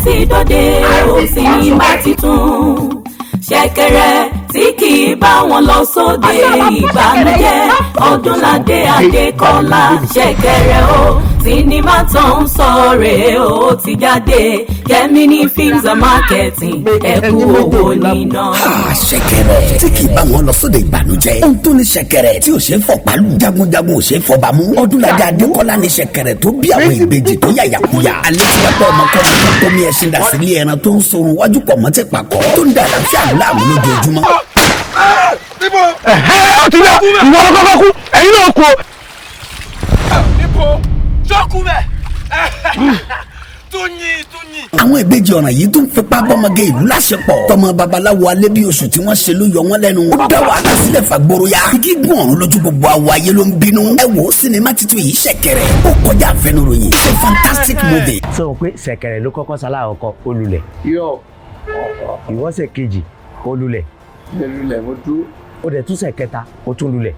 ti dòde ó sinimá titun ṣẹ̀kẹ̀rẹ̀ tí kì í bá wọn lọ sóde ìbànújẹ́ Odunlade Adekola ṣẹ̀kẹ̀rẹ̀ o sinimá tó ń sọ rèé ó ti jáde Gemini Films and Marketing ẹ̀kú owó níná. ṣẹ̀kẹ̀rẹ̀ tí kì í bá wọn lọ sóde ìbànújẹ́ ohun tó ní ṣẹ̀kẹ̀rẹ̀ tí ò ṣe é fọ̀ pálù jagunjagun ò ṣe é fọ̀ bámú Odunlade Adekola ní ṣẹ̀kẹ̀rẹ̀ tó bí àwọn ìbejì tó yàyàkuyà alẹ́ tí wọ́n pẹ́ ọmọkọ́ni tó tó mi ẹṣin dà sílé ẹran tó ń sorun wájú pọ̀ mọ́tẹ́ pàkọ́ tó ń da àlàáfíà láàmú lójoojúmọ́. níbo ó ti dá ìwọ ló kọ́kọ́ kú ẹ̀yin náà kú. níbo ṣọ́ọ̀kù bẹ́ẹ̀ túnyìn. àwọn ìbejì ọ̀ràn yìí tún fipá bọ́mọge ìlú láṣepọ̀ tọmọ babaláwo alẹ́ bí oṣù tí wọ́n ṣe ló yọ wọ́n lẹ́nu ó dá wàhálà sílẹ̀ fàgbóró ya gígùn ọ̀run lójú gbogbo àwọ̀ ayé ló ń bínú ẹ wò ó sinimá titun yìí ṣẹ̀kẹ̀rẹ̀ ó kọjá àfẹnuròyìn it's a fantastic movie. sọ pé ṣẹ̀kẹ̀rẹ̀ ló kọ́kọ́ sálà ọkọ olùlẹ̀ ìwọ́sẹ̀ kejì olùlẹ̀ mo dúró ó dẹ̀ túnṣẹ̀ kẹta ó tún lulẹ̀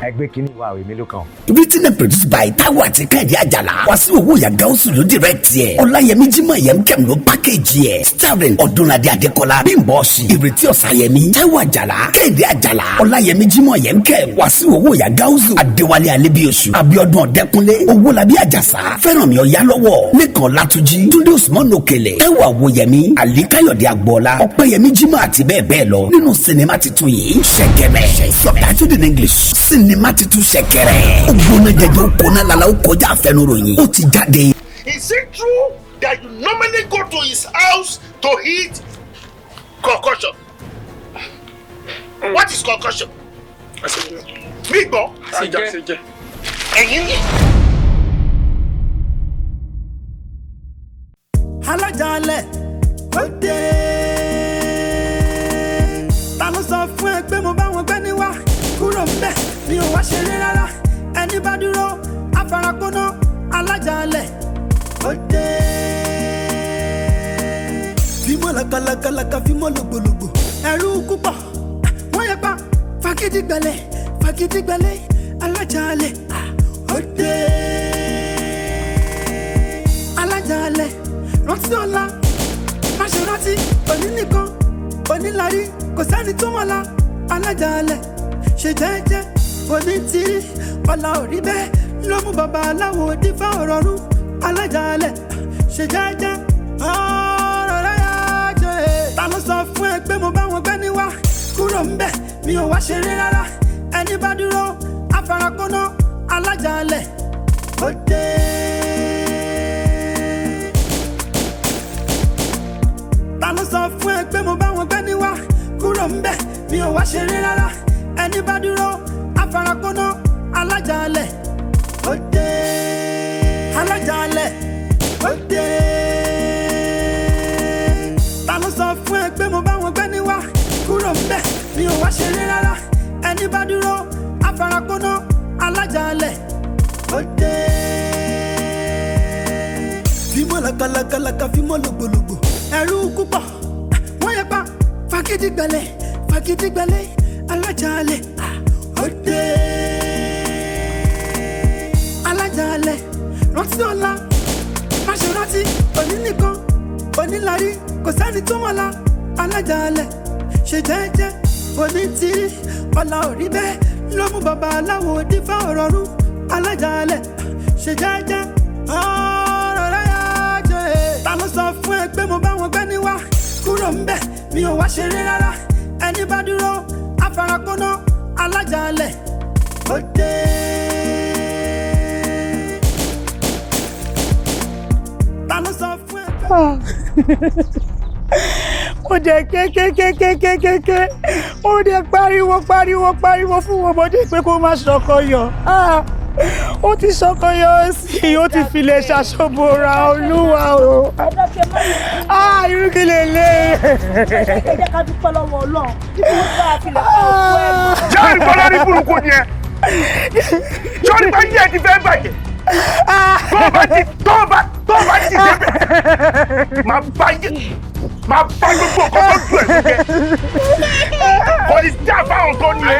ẹgbẹ́ kìíní wà èmi ló kàn. written and produced by Taiwo àti Kẹ́hìndé Àjàlá Wasiu Owóiya Gáúsù ló direct yẹ Ọláyẹmí Jímọ̀ Yemkem ló package yẹ starring Odunlade Adekola Bímbọ́ Ọ̀ṣì Ìrètí Ọ̀sáyẹmí Taiwo Àjàlá Kẹ́hìndé Àjàlá Ọláyẹmí Jímọ̀ Yemkem Wasiu Owóiya Gáúsù Adéwálé Alébíoṣù Abíọ́dún Ọ̀dẹ́kúnlé Owolabi Ajasa Feranmi Oyalowo Lékan Látúnjí Túndé Usman Òkèlè Taiwo Awoyemi Ali Káyọ̀dé Agboola Ọpẹ́yẹmí Jímọ̀ àti bẹ́ẹ̀ bẹ́ẹ̀ lọ nínú sinimá titun yìí ṣẹ̀kẹ̀rẹ̀ subtitled in English sinimá titun ṣẹ̀kẹ̀rẹ̀ ó gbóná jẹjẹ ó kóná lala ó kọjá àfẹnuròyìn ó ti jáde. Is it true that you normally go to his house to eat concussion? What is concussion? Mi gbọ́. Ẹ̀yin ni. Alajale ó dé ta ló sọ fún ẹ pé mo bá wọn gbẹ́ ní wá kúrò ńbẹ̀ mi ò wá ṣeré rárá ẹni bá dúró afárakóná Alajale ó dé fímọ́ lakalaka fímọ́ lògbòlògbò ẹ̀rù púpọ̀ wọ́n yẹ pa fagídígbẹ̀lẹ̀ Alajale ó dé Alajale rántí ọ̀la má ṣe rántí òní nìkan onílárí kò sẹ́ni tó mọ̀la Alajale ṣe jẹ́jẹ́ onítìrí ọ̀la òrí bẹ́ẹ̀ ló mú bàbá aláwo dífá ọ̀rọ̀ rú Alajale ṣe jẹ́jẹ́ ọ̀rọ̀ rẹ̀ yá jẹ́ ta ló sọ fún ẹ pé mo bá wọn gbẹ́ ní wá kúrò ńbẹ̀ mi ò wá ṣeré rárá ẹni bá dúró afárakóná Alajale ó dé. Ta ló sọ fún ẹ pé mo bá wọn gbẹ́ ní wá kúrò ńbẹ̀ mi ò wá ṣeré rárá ẹni bá dúró afárakóná Alajale ó dé Alajale ó dé ta ló sọ fún ẹ pé mo bá wọn gbẹ́ ní wá kúrò ńbẹ̀ mi ò wá ṣeré rárá ẹni bá dúró afárakóná Alajale ó dé fímọ́ lakalaka fímọ́ lògbòlògbò ẹ̀rù púpọ̀ wọ́n yẹ pa fagídígbẹ̀lẹ̀ Alajale ó dé Alajale rántí ọ̀la má ṣe rántí òní nìkan onílárí kò sẹ́ni tó mọ̀la Alajale ṣe jẹ́jẹ́ onítìrí ọ̀la òrí bẹ́ẹ̀ ló mú bàbá aláwo dífá ọ̀rọ̀ rú Alajale ṣe jẹ́jẹ́ ọ̀rọ̀ rẹ̀ yá jẹ́ ta ló sọ fún ẹ pé mo bá wọn gbẹ́ ní wá kúrò ńbẹ̀ mi ò wá ṣeré rárá ẹni bá dúró afárakóná Alajale ó dé. Ta ló sọ fún ẹ pé. Mo dẹ̀ kékékékékékéké mo dẹ̀ pariwo fún ọmọdé pé kó má ṣọkọ yọ ó ti ṣọkọyọ sí i ó ti filẹ̀ ṣàṣọ́bọ̀ra olúwa o. Irú kí lè lé. Ẹ jẹ́ ká dúpẹ́ lọ́wọ́ Ọlọ́run nítorí wọ́n bá a filẹ̀ kọ́ ọ̀pọ̀ ẹ̀. Ṣé ìbọ̀lá ní burúkú ni ẹ? Ṣé o ní bá yẹ ti fẹ́ bàjẹ́? Tó bá ti débẹ̀, máa bá gbogbo ọkọ̀ tó ju ẹ̀ lókè. Kò ní já fáwọn tó ní ẹ.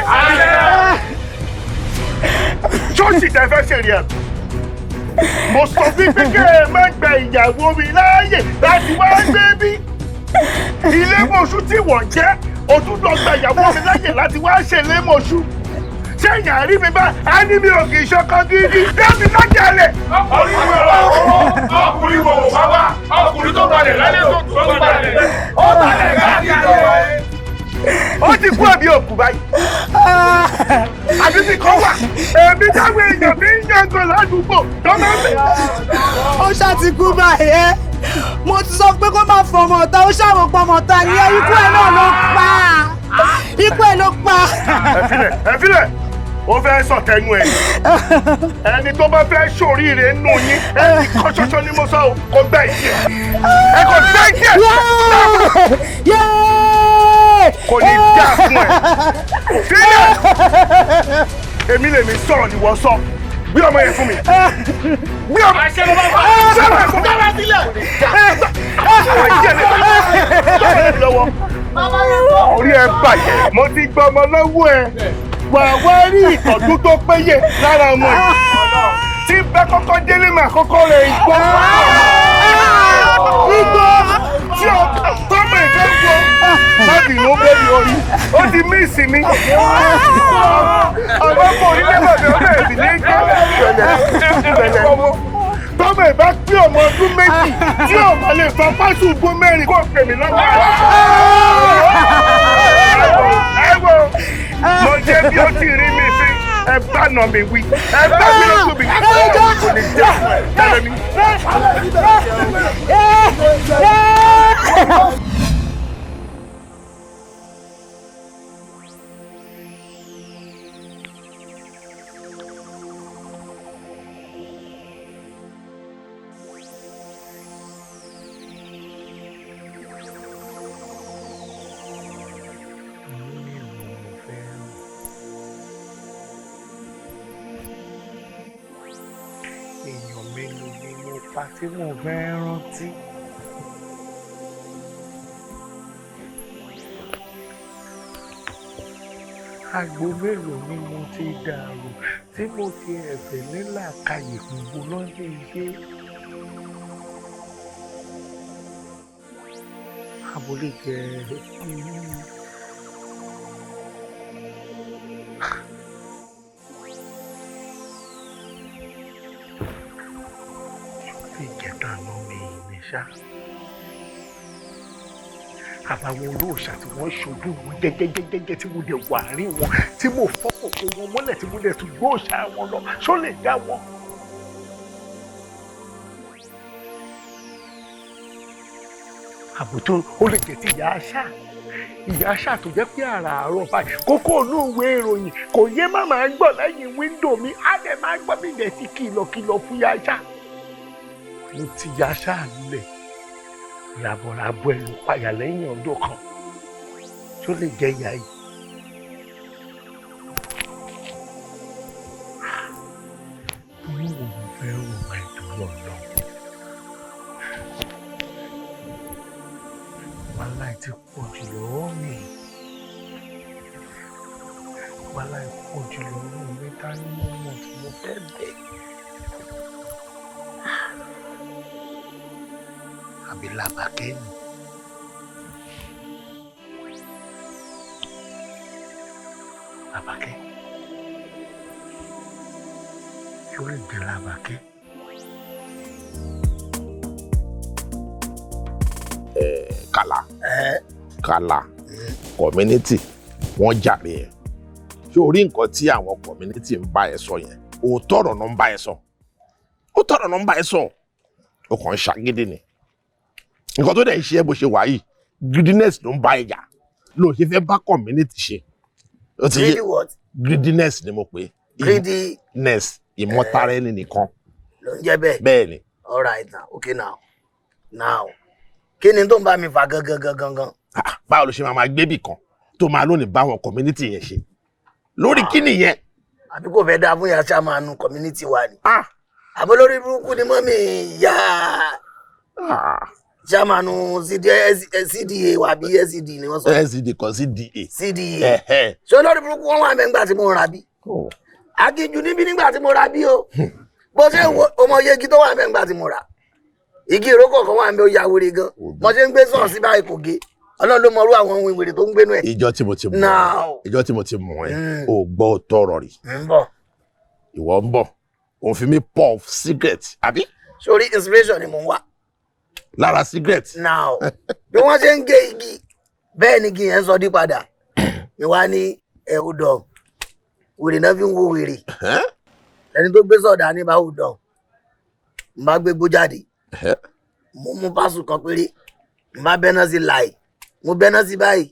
Ṣọ́ọ̀ṣì tẹ fẹ́ ṣèrè ẹ̀. Mo sọ fún pé kí ẹ má gba ìyàwó mi láàyè láti wá gbé bí. Ilé mọ̀ṣú tí wọ́n jẹ́, o tún lọ gba ìyàwó mi láàyè láti wá ṣe ilé mọ̀ṣú. Ṣé ìyá rí mi bá a ní mi ò kì í ṣọkọ gidi dábì lájàlẹ̀. Ọkùnrin wo bàbá ọkùnrin tó balẹ̀ lálẹ́ tó balẹ̀ ó balẹ̀ káàkiri. Ó ti kú àbí òkú báyìí. Àbí ti kọ́ wà. Èmi táwọn èèyàn fi ń yàgò ládùúgbò tó máa ń bẹ̀. Ó ṣáàtì kú báyìí ẹ́. Mo ti sọ pé kó má fọmọ ọ̀tá, ó ṣàwòpọ̀ ọmọ ọ̀tá ni ẹ ikú ẹ̀ náà ló pa. Ikú ẹ̀ ló pa. Ẹ filẹ̀. Ó fẹ́ sọ tẹnu ẹ̀. Ẹni tó bá fẹ́ ṣoríire nù yín, ẹni kan ṣoṣo ni mo sọ o, kò gbẹ́ ìṣe. Ẹ kò gbẹ́ ìṣe. Kò ní dá fún ẹ. Sílẹ̀. Èmi lèmi sọ̀rọ̀ ni wọ́n sọ. Gbé ọmọ yẹn fún mi. Gbé ọmọ yẹn fún mi. Sẹ́wọ̀n fún mi. Dára sílẹ̀. Orí ẹ bàjẹ́. Mo ti gbọ́ ọmọ lọ́wọ́ ẹ. Wà wá rí ìtọ́jú tó péye lára ọmọ yìí. Tí bá kọ́kọ́ délé mà kọ́kọ́ rẹ̀ igbó. Igbó tí o tọ́mọ̀ ìfẹ́ gbọ́. Láti inú bẹ́ẹ̀ni orí, ó ti mí ìsinmi. Ọmọ kò ní lẹ́bàbẹ̀ ọmọ ẹ̀sì ní ìgbẹ́lẹ̀. Tọ́mọ̀ ìbá pé ọmọ ọdún méjì tí ọmọ lè sọ pásù gbó mẹ́rin kó pè mí lọ́wọ́. Ẹ wo. Mo jẹ́ bí ó ti rí mi sí ẹ bá nà mí wí ẹ bá mi lọ tóbi kò ní jẹ́ tẹ́lẹ̀ mi. Tí mo fẹ́ rántí. Àgbo mélòó ni mo ti dàrú tí mo ti ẹ̀fẹ̀ nílà kàyè gbogbo lọ́jọ́ iṣẹ́. Àbólé jẹ́ ṣá àbáwọn olóòṣà tí wọ́n ṣojú wọn jẹ́jẹ́jẹ́jẹ́ tí mo dẹ̀ wà rí wọn tí mo fọ́pọ̀ kó wọn mọ́lẹ̀ tí mo dẹ̀ tún gbóòṣà wọn lọ ṣó lè dá wọn. àbùtó ó lè jẹ́ ti ìyá àṣà tó jẹ́ pé àràárọ̀ báyìí kókó inú ìwé ìròyìn kò yé má máa gbọ́ lẹ́yìn wíńdò mi á dẹ̀ máa gbọ́ mi dẹ̀ ti kìlọ̀kìlọ̀ fún ìyá àṣà. Mo ti ya ṣáàlẹ̀ làbọ̀làbọ̀ ẹ̀lú payà lẹ́yìn ọdún kan tó lè jẹ́ ìyá yìí. Inú wo mo fẹ́ rò máa ìdúró lọ. Wàhálà ti pọ̀ jù lọ́wọ́ mi. Wàhálà ti pọ̀ jù lọ́wọ́ mi ká ní mọ́mọ́ tí mo fẹ́ bẹ̀. Àbí Làbákẹ́ ni. Làbákẹ́. Yóò lè jẹ́ Làbákẹ́. Kàlà community wọ́n jàre ẹ̀ ṣé o rí nǹkan tí àwọn community ń bá ẹ sọ yẹn òótọ́ ọ̀rọ̀ náà ń bá ẹ sọ ó kàn ń ṣàgídí ni nǹkan tó dẹ̀ ń ṣe ẹ́ bó ṣe wà yìí greediness ló ń bá ẹ jà ló ṣe fẹ́ bá community ṣe. Greedy what? Greediness ni mo pè é. Greediness. ìmọ̀tara ẹni nìkan. ló ń jẹ́ bẹ́ẹ̀. bẹ́ẹ̀ ni. all right now okay now kí ni tó ń bá mi fà gangan. báwo ló ṣe máa gbébì kan tó máa lónìí báwọn community yẹn ṣe lórí kí nìyẹn. àbí kò fẹ́ dáa fún yàrá ṣàmánu community wa ni. àbọ̀ lórí burúkú ni mọ́mí ìyá ṣàmánu cda wà bí scd ni wọ́n sọ. scd kan cda. cda ṣé olórí burúkú wọn wà mẹ́ngbà tí mo rà bí. akíjú níbí nígbà tí mo rà bí o bó ṣe ọmọ yegi tó wà mẹ́ngbà tí mo rà igi ìrókò kan wà ń bẹ ó ya wèrè gan mo ṣe ń gbé sọ̀rọ̀ sí báyìí kò gé ọlọ́run ló mọrú àwọn ohun ìwèrè tó ń gbénu ẹ̀. ìjọ tí mo ti mọ̀ ẹ́ ò gbọ́ tọrọ rí. ìwọ ń bọ̀ òun fi mí puff cigarette àbí. sórí inspiration ni mo ń wá. lára cigarette. now bí wọ́n ṣe ń gé igi bẹ́ẹ̀ ni igi yẹn ń sọ dí padà ni wá ní ẹ̀húdọ̀ wèrè náà fi ń wo wèrè ẹni tó gbé sọ̀dà ní báwùdọ̀ n bá gbé gbó jáde mo mú pásù kan péré n bá bẹ́ná sí láì mo bẹ́ná sí báyìí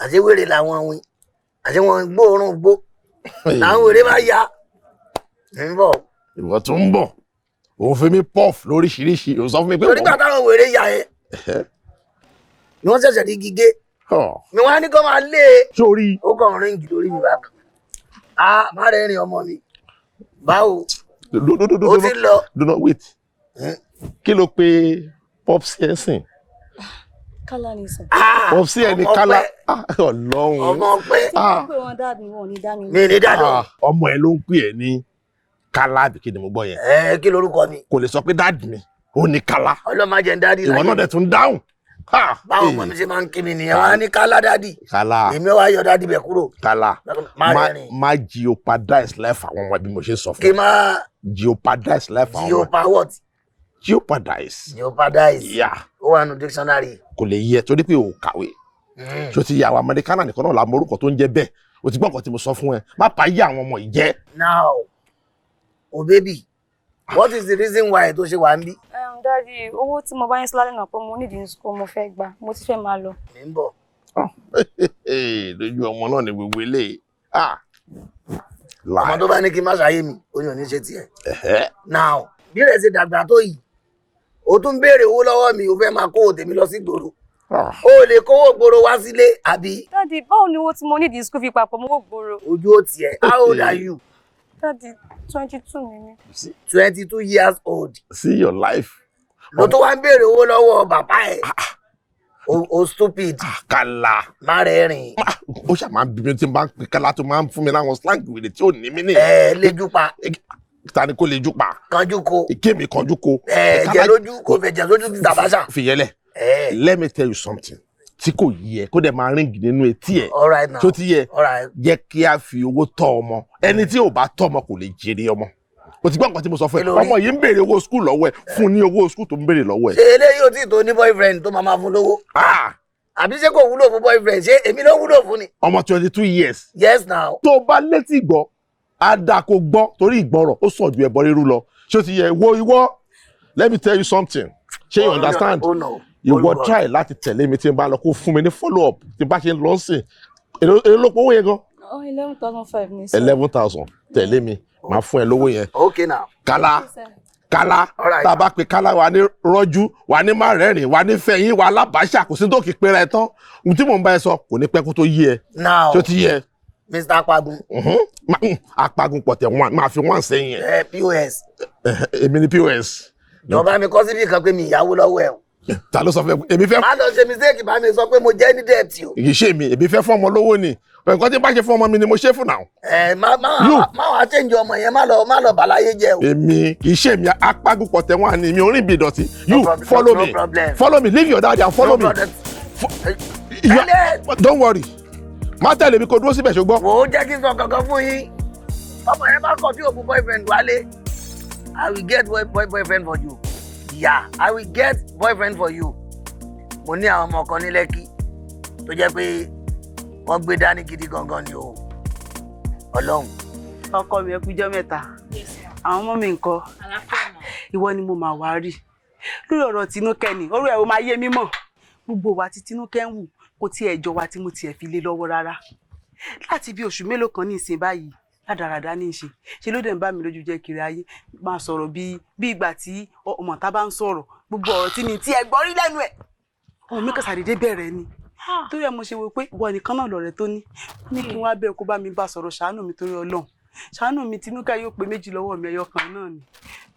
àṣé wèrè làwọn wí àṣé wọn gbóòórùn gbó làwọn wèrè bá ya ń bọ̀. ìwọ tó ń bọ̀ òun fi mí puff lóríṣiríṣi òun sọ fún mi pé wọ́n. nígbà táwọn wèrè ya yẹn ni wọ́n ṣẹ̀ṣẹ̀ di gígé ni wọ́n á ní kó máa lé e. sórí. ó kàn ríǹgì lórí mi bá kan má rẹ̀ rìn ọmọ mi báwo ó ti lọ. do wait kí ló pe popsi ẹ̀ sìn. kálá ni sàn. popsi ẹ̀ ní kálá ọlọ́run. ọmọ ọpẹ. wọ́n pè wọ́n dáàbì wọn ò ní dá mi. mi ní dáadọ́. ọmọ ẹ ló ń pè ẹ́ ní kálá àbí kí ni mo gbọ́ yẹn. kí lorúkọ mi. kò lè sọ pé dáàdì mi ó ní kálá. ọlọ́màjẹ̀ ń dáàdì láyé. ìwọ náà dẹ̀ tún dáhùn. báwo ọmọ mi ṣe máa ń kí mi nìyẹn wọn á ní kálá dáàdì. kálá èmi wá yọ dáàdì bẹ̀ kúrò. kálá má jeopardize life àwọn ọmọ bí mo ṣe sọ fún. kí má. jeopardize life àwọn ọmọ. jeopa what. jeopardize. jeopardize. ó wà nù dictionary. kò lè yẹ torí pé o kàwé. tó ti yà àwọn amẹ́ríkánà nìkan náà la mọ orúkọ tó ń jẹ bẹ́ẹ̀ o ti gbọ́ nǹkan tí mo sọ fún ẹ má pa yí àwọn ọmọ yìí jẹ́. now o baby what is the reason why tó ṣe wà ń bí. Daddy, owó tí mo bá yín sílálẹ̀ náà pé mo nídìí ní school mo fẹ́ gbà mo ti fẹ́ máa lọ. mi ń bọ̀. lójú ọmọ náà ni gbogbo eléyìí. ọmọ tó bá ní kí n má ṣàyè mi ó yàn ní ṣe tiẹ̀. now bí rẹ̀ ṣe dàgbà tó yìí o tún béèrè owó lọ́wọ́ mi o fẹ́ máa kó tèmi lọ sí gbòòrò o lè kówó gbòòrò wá sílé àbí. Daddy, báwo ni owó tí mo nídìí school fi papọ̀ mo wó gbòòrò. ojú ó tiẹ̀ how old are you. Daddy, 22 ni mí. 22 years old. See your life. ló tó wá ń béèrè owó lọ́wọ́ bàbá ẹ̀ o stupid. kálá. má rẹ̀ rìn. ó ṣáà máa ń bí mi tí n bá ń pè kálá tó máa ń fún mi láwọn slang wèrè tí ò ní mí ní. lejú pa. ta ni kò lejú pa. kanjú ko. kémi kanjú ko. jẹ lójú kò fẹ́ jẹ lójú ti tàbáṣà. fìyẹlẹ. let me tell you something tí kò yẹ kó dẹ̀ máa ríngì nínú etí ẹ̀. all right now. tó ti yẹ jẹ́ kí a fi owó tọ́ ọmọ ẹni tí ò bá tọ́ ọmọ kò lè jèrè ọmọ. o ti gbọ́ nǹkan tí mo sọ fún ẹ ọmọ yìí ń béèrè owó skul lọ́wọ́ ẹ fún ní owó skul tó ń béèrè lọ́wọ́ ẹ. ṣe eléyìí ò tí ì tó ní boyfriend tó máa fún lówó. àbí ṣé kò wúlò fún boyfriend ṣé èmi ló wúlò fún ni. ọmọ 22 years. yes now. tó o bá létí gbọ́ á dáa kó gbọ́ torí ìgbọràn ó sàn ju ẹbọ rírú lọ ṣé o ti yẹ ìwọ let me tell you something ṣé you understand ìwọ try láti tẹ̀lé mi tí n bá lọ kó fún mi ní follow up tí n bá ṣe ń lọ sí èló ló pọ̀ owó yẹn gan. 11,500 ní. 11,000 tẹ̀lé mi màá fún ẹ lówó yẹn. okay now. kálá tá a bá pe kálá wa ní rọ́jú wa ní má rẹ́rìn wa ní fẹ̀yìn wa lábàáṣà kò sí tó kì í pera ẹ tán ohun tí mò ń bá ẹ sọ kò ní pẹ́ kó tó yé ẹ. now tó ti yẹ. Mr. Apagun. Apagun pọ̀tẹ̀ máa fi wọ́n sẹ́yìn ẹ̀. POS. èmi ni POS. ìjọba mi kọ́ síbi kan pé mi ìyàwó lọ́wọ́ ẹ̀ o. ta ló sọ fún ẹ èmi fẹ́. má lọ ṣe mistake bá mi sọ pé mo jẹ́ ní debt o. kì í ṣe mi èmi fẹ́ fún ọmọ lówó ni nǹkan tí bá ṣe fún ọmọ mi ni mo ṣe fún náà. má wàá change ọmọ yẹn má lọ bàláyé jẹ o. èmi kì í ṣe mi Apagun pọ̀tẹ̀ wọn ni mi ò rìn bí ìdọ̀tí you follow me leave your daddy and follow me. Don't worry má tẹ̀lé mi kó dúró síbẹ̀ ṣùgbọ́n. wò ó jẹ́ kí n sọ kankan fún yín ọmọ yẹn bá kọ̀ tí òkú boyfriend wálé I will get boyfriend for you. Yeah, I will get boyfriend for you. Mo ní àwọn ọmọ kan ní Lẹ́kì tó jẹ́ pé wọ́n gbé dání gidi gangan ni o. Ọlọ́run. Ọkọ mi ẹ kújọ́ mẹ́ta. Àwọn ọmọ mi ńkọ́. Ìwọ ni mo máa wá rí. Lórí ọ̀rọ̀ Tinúkẹ́ ni, ọ̀rọ̀ ẹ̀ ó máa yé mi mọ̀. Gbogbo wa tí Tinúkẹ́ ń wù kò tiẹ̀ jọ wa tí mo tiẹ̀ fi lé lọ́wọ́ rárá. Láti bí oṣù mélòó kan ní ìsìn báyìí, Ládàradà ní í ṣe ló dẹ̀ ń bá mi lójú jẹ́ kiri ayé máa sọ̀rọ̀ bí ìgbà tí ọmọ tá bá ń sọ̀rọ̀ gbogbo ọ̀rọ̀ tí mi tí ẹ gbọ́ rí lẹ́nu ẹ̀ ọmọ mi kàn ṣàdédé bẹ̀rẹ̀ ni torí ẹ mo ṣe wo pé ìwọ nìkan náà lọ̀rẹ́ tó ní kí wọ́n á bẹ̀ kó bá mi bá sọ̀rọ̀ ṣàánú mi torí Ọlọ́run ṣàánú mi Tinúkẹ́ yóò pé méjì lọ́wọ́ mi ẹyọ kan náà ni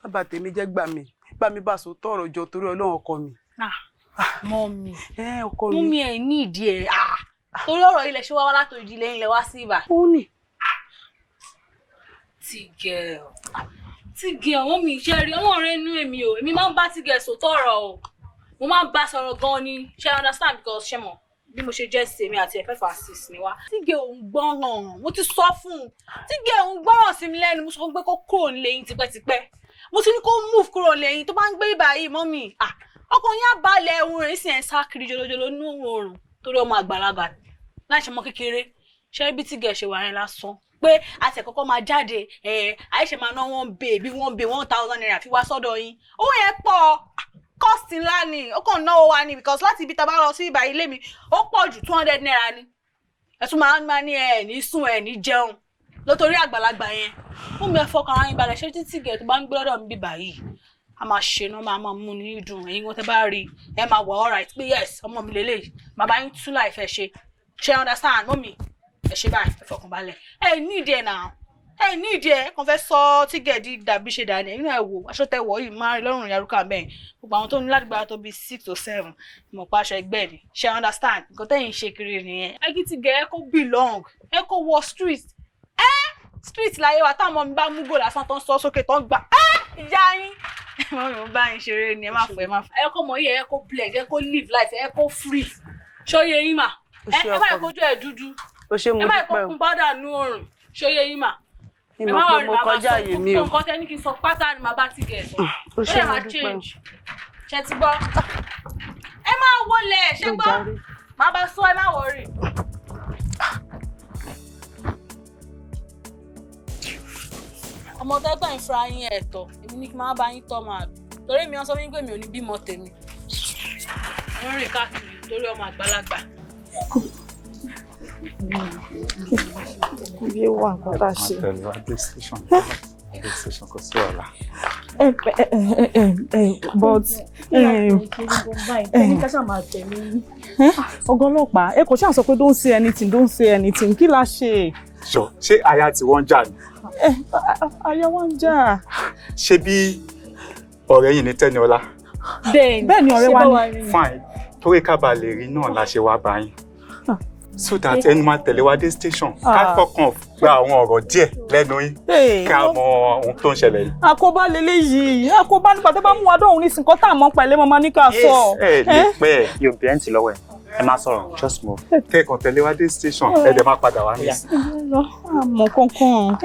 bàbá tèmi jẹ́ gbà mí bá mi bá sọ tọ̀rọ̀ jọ torí Ọlọ́run ọkọ mi. Mọ́mì ọkọ mi mọ́mì ẹ̀ ní ìdí ẹ̀ torí ọ̀rọ̀ ilẹ̀ ṣé wá látò ìdílé ilẹ̀ wá sí ibà. ó ní. Tígẹ̀ ọmọ mi ṣe rí ọmọ rẹ inú èmi o èmi máa ń bá Tígẹ̀ sòótọ́ ọ̀rọ̀ o mo máa ń bá sọ̀rọ̀ gan ni ṣe understand because ṣe mọ̀ bí mo ṣe jẹ́ sí èmi àti ẹ̀fẹ́ fàṣìṣ ni wá. Tígẹ̀ òun gbọ́ràn mo ti sọ fún un Tígẹ̀ òun gbọ́ràn sí mi lẹ́nu mo sọ pé kó kúrò nílé yín tipẹ́tipẹ́ mo ti ní kó move kúrò nílé yín tó bá ń gbé ibà yìí mọ́mì ọkùnrin yá balẹ̀ ẹ̀hún rẹ̀ sì ẹ̀ ń sá kiri jolojolo nínú oòrùn torí ọmọ àgbàlagbà láì ṣe mọ́ kékeré ṣe bí Tígẹ̀ ṣe wà yẹn lásán pé àti ẹ̀kọ́kọ́ máa jáde àìṣe máa ná $1 bí $1,000 naira fi wá sọ́dọ̀ yín owó yẹn pọ̀ cost ńlá ni ó kàn náwó wa ni because láti ibi tá a bá lọ sí ibà ilé mi ó pọ̀ jù $200 naira ni ẹ̀tún máa ní ní sùn ní jẹun lótorí àgbàlagbà yẹn ó mi ẹ̀fọ́ kan aráyìn balẹ̀ ṣé tí Tígẹ̀ tó bá ń gbé lọ́dọ̀ mi bíbà yìí a máa ṣe náà máa mú ní dùn ẹ̀yin wọn tẹ́ bá rí ẹ máa wà alright pé yes ọmọ mi lélẹ́yìí bàbá yín tún láì fẹ́ ṣe understand mọ́mì ẹ ṣe báyìí ẹ fọkàn balẹ̀ ẹ ní ìdí ẹ náà ẹ ní ìdí ẹ kàn fẹ́ sọ Tígẹ̀ di dàbí ṣe dà ní ẹ̀yin náà wò aṣọ tẹ wọ̀ yìí máa rí lọ́rùn yarúkà bẹ́ẹ̀ gbogbo àwọn tó ní láti gbára tó bí 6 to 7 ìmọ̀ pa aṣọ ẹgbẹ́ ni ṣe understand nǹkan tẹ́yìn ṣe kiri nìyẹn ẹ kí Tígẹ̀ ẹ kó belong ẹ kó wọ street street láyé wa táwọn ọmọ mi bá mú gò lásán tó ń sọ sókè tó ń gbà ìyá yín wọn mi ò bá yín ṣeré ni ẹ má fọ ẹ kó mọ yẹ ẹ kó blend ẹ kó live life ẹ kó free ṣóyè yín mà ẹ má ìkojú ẹ dúdú ẹ má ìkókun bọ́dà nú òrùn ṣóyè yín mà ẹ má wọrí bàbá sọ fún nǹkan tẹ ní kí n sọ pátá ni màá bá Tígẹ̀ sọ ó yẹ máa change ṣe ti gbọ́ ẹ má wọlé ṣe gbọ́ màá bá sọ ẹ má wọrí. ọmọ tẹ́gbà ń fura yín ẹ̀tọ́ èmi ní kí máa bá yín tọ́ máa bì torí mi wọ́n sọ fún mi pé mi ò ní bímọ tèmi wọ́n rìn káàkiri torí ọmọ àgbàlagbà. Iye wà nǹkan tá a ṣe. Kò sí ọ̀la. But ọgọ́ ọlọ́pàá ẹ kò ṣáà sọ pé don't say anything kí la ṣe. Ṣé aya tí wọ́n ń jà ni? Aya wọn ń jà. Ṣé bí ọ̀rẹ́ yìí ní Tẹ́niọlá? Bẹ́ẹ̀ ni ọ̀rẹ́ wa ni. Fine, torí ká ba lè rí náà la ṣe wá bá yín. So that ẹni máa tẹ̀lé wa dé station ká kọ̀ọ̀kan gba àwọn ọ̀rọ̀ díẹ̀ lẹ́nu yín ká mọ ohun tó ń ṣẹlẹ̀ yìí. Àkóbá leléyìí àkóbá nípa tó bá mú wa dóhùn nísìnyí kọ́ tá à mọ́ pẹ̀lẹ́ mọ́ máa ní ká sọ. Ẹ lè pẹ́ yóò bí ẹ̀ ń tì lọ́wọ́ ẹ̀ ẹ máa sọ̀rọ̀ just move. Kẹ́kọ̀ọ́ tẹ̀lé wa dé station ẹ dẹ̀ máa padà wá ní. Àmọ́ kankan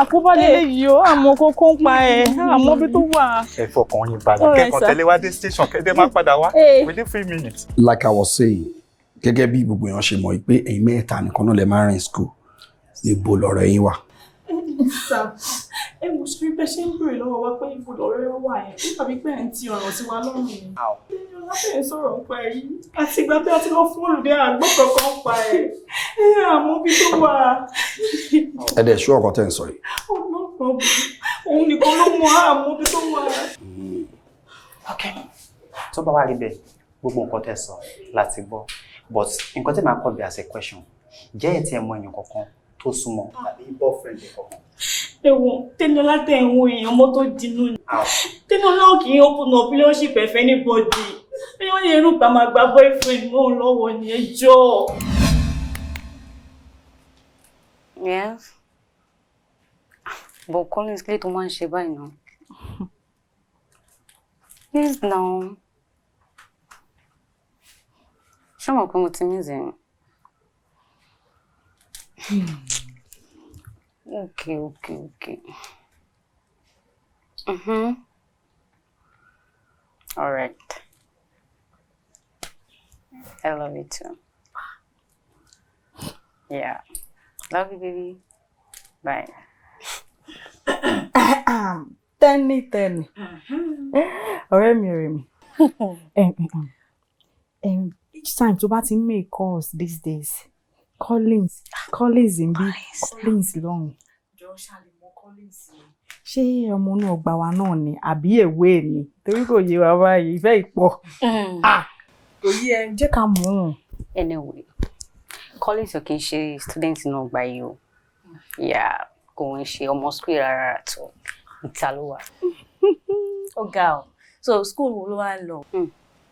àkóbá leléyìí o àmọ́ kankan pa ẹ̀ àmọ́ bí tó wà. Ẹ fọkàn yín balẹ̀ kẹ́kọ̀ọ́ tẹ̀lé wa dé station kẹ́ dẹ̀ máa padà wá within 3 minutes. Like I was saying, gẹ́gẹ́ bí gbogbo èèyàn ṣe mọ̀ pé ẹ̀yin mẹ́ta nìkan náà lè máa rìn school níbo lọ̀rọ̀ yín wà. Ẹ mọ̀ sí pé ṣé ń bèrè lọ́wọ́ wa pé ibo lọ̀rọ̀ wà yẹn tàbí pé ẹ̀ ń ti ọ̀rọ̀ sí wa lọ́rùn yẹn. Lábẹ́ sọ̀rọ̀ ń pa èyí àti ìgbà tí a ti lọ fún olùdé àgbọ̀ kankan pa ẹ̀ àmọ́ bí tó wà. Ẹ dẹ̀ ṣú ọ̀kan tẹ́ ń sọ yìí. Òun nìkan ló mọ àmọ́ bí tó wà. Tó bá wà rí bẹ́ẹ̀ gbogbo nǹkan tẹ́ sọ láti gbọ́ but nǹkan tí màá kọ́ bí as a question jẹ́ ẹ̀ tí ẹ mọ èèyàn kankan tó súnmọ́ àbí boyfriend kankan. Ẹ̀wọ̀n Tẹ́niọlá tẹ̀ ń wo èèyàn mọ́ tó dinú ni. Tẹ́niọlá kì í open up relationship ẹ̀fẹ́ anybody. Bí wọ́n lè rú pa máa gba boyfriend mọ́ òun lọ́wọ́ ni ẹjọ́. Yes. But Collins lè tó máa ń ṣe báyìí náà. Yes, now. Ṣé mo pé mo ti ní zẹ̀? Okay. All right. I love you too. Yeah. Love you, baby. Bye. Tẹ́ni. Ọ̀rẹ́ mi. Each time tó bá ti make calls these days, Collins in be Collins long. jọ ṣàlè mọ Collins. Ṣé ọmọ náà gbà wá náà ni àbí èwe ni? Torí kò yé wa báyìí ìfẹ́ ìpọ̀. Kò yé ẹ jẹ́ ká mọ̀ ọ́n. Anyway, Collins ò kì í ṣe student náà gbà yìí o. Kò ń ṣe ọmọ school rárá tó ìta ló wà. Ó ga ọ. So school wo ló wá lọ?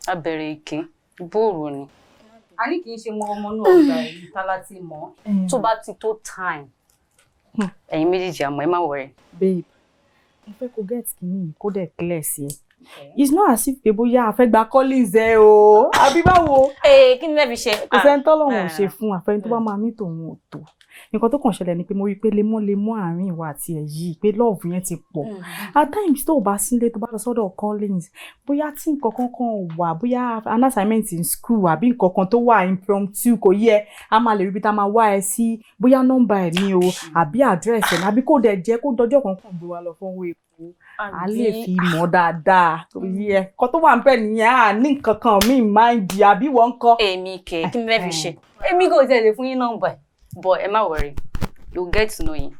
Abẹ̀rẹ̀ Ike, bóòrò ni. A ní kì í ṣe ọmọ náà gbà yìí tá láti mọ̀. Tó bá ti tó time. Ẹ̀yin méjèèjì àmọ́ ẹ má worry. Babe, mo fẹ́ kó get kìíní kó dẹ̀ clear sí ẹ. It's not as if pé bóyá a fẹ́ gba Collins ẹ o. Àbí báwo? Kí ni lè fi ṣe? Kò sẹ́ni tọ́lọ́run ṣe fún àfẹ́ni tó bá máa ní tòun ò tó. Nǹkan tó kàn ṣẹlẹ̀ ni pé mo rí pé lemọ́ àárín ìwà àti ẹ̀ yìí pé love yẹn ti pọ̀. At times tó o bá sílé tó bá lọ sọ́dọ̀ Collins bóyá tí nǹkan kan wà bóyá an assignment in school àbí nǹkan kan tó wà impromptu kò yẹ a máa lè rí ibi tá a máa wá ẹ sí bóyá nọ́mbà ẹ̀ ní o àbí àdírẹ́sì ẹ̀ àbí kò dẹ̀ jẹ́ kó dọjọ́ kankan gbé wa lọ fún owó epo a lè fi mọ̀ dáadáa kò yẹ kó tó wà ń bẹ̀ nìyẹn à ní nǹkan kan míì máa ń di àbí wọ́n ń kọ́. Èmi kẹ̀ kí n fẹ́ fi ṣe. Èmi kò tẹ̀lé fún yín nọ́mbà ẹ̀. But ẹ má worry, you'll get to know him.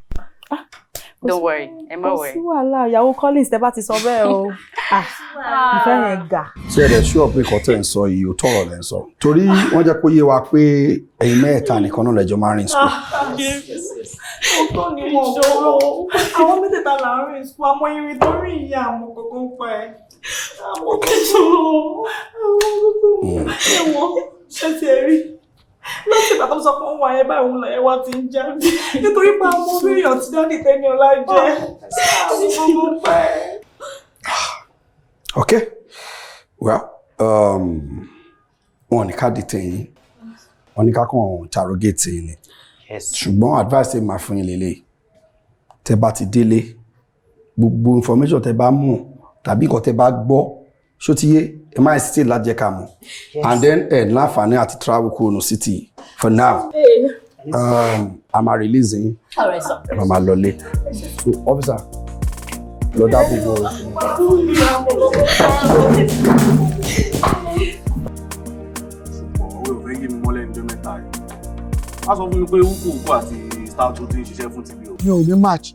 Don't worry, ẹ má worry. Kò sí wàhálà ìyàwó Collins tẹ́ bá ti sọ bẹ́ẹ̀ o. Ìfẹ́ yẹn gà. Ṣé ẹ dẹ̀ ṣúọ̀ pé nǹkan tẹ̀ ń sọ yìí ó tọ̀rọ̀ lẹ́ ń sọ? Torí wọ́n jẹ́ kó yé wa pé ẹ̀yin mẹ́ta nìkan náà lẹ́jọ́ máa rìn school. Ọ̀tọ̀ ni mo jọ̀wọ́. Àwọn mẹ́tẹ̀ẹ̀ta là ń rìn school àmọ́ irin tó rí ìyá àmọ́ kankan pa ẹ̀. Àmọ́ kẹjọ ẹ̀wọ̀n ṣe ti ẹ̀ rí. Láti ìgbà tó sọ fún òun àyẹ̀bá òun làyẹ̀ wá ti ń jáde nítorí pé àwọn ọmọ èèyàn ti dáàdì Eniola jẹ́ ní gbogbo pẹ́. Okay, well, wọn ní ká dìtẹ̀ yín, wọn ní ká kàn interrogate yín ni. Ṣùgbọ́n advice tẹ́ máa fún yín lélẹ̀, tẹ́ bá ti délé, gbogbo information tẹ́ bá mọ̀ tàbí nǹkan tẹ́ bá gbọ́, ṣó ti yé ẹ máa ṣe láti jẹ́ ká mọ̀. And then láǹfààní àti travel kúrò ní city for now. I'm releasing. All right, sir. I'm a lolly. So officer, lọ dá gbogbo. Owó ìfẹ́ yé mi mọ́lẹ̀ ní ọjọ́ mẹ́ta yìí. Má sọ fún mi pé wúkú àti star tó ti ń ṣiṣẹ́ fún tìbí o. Mi ò ní match,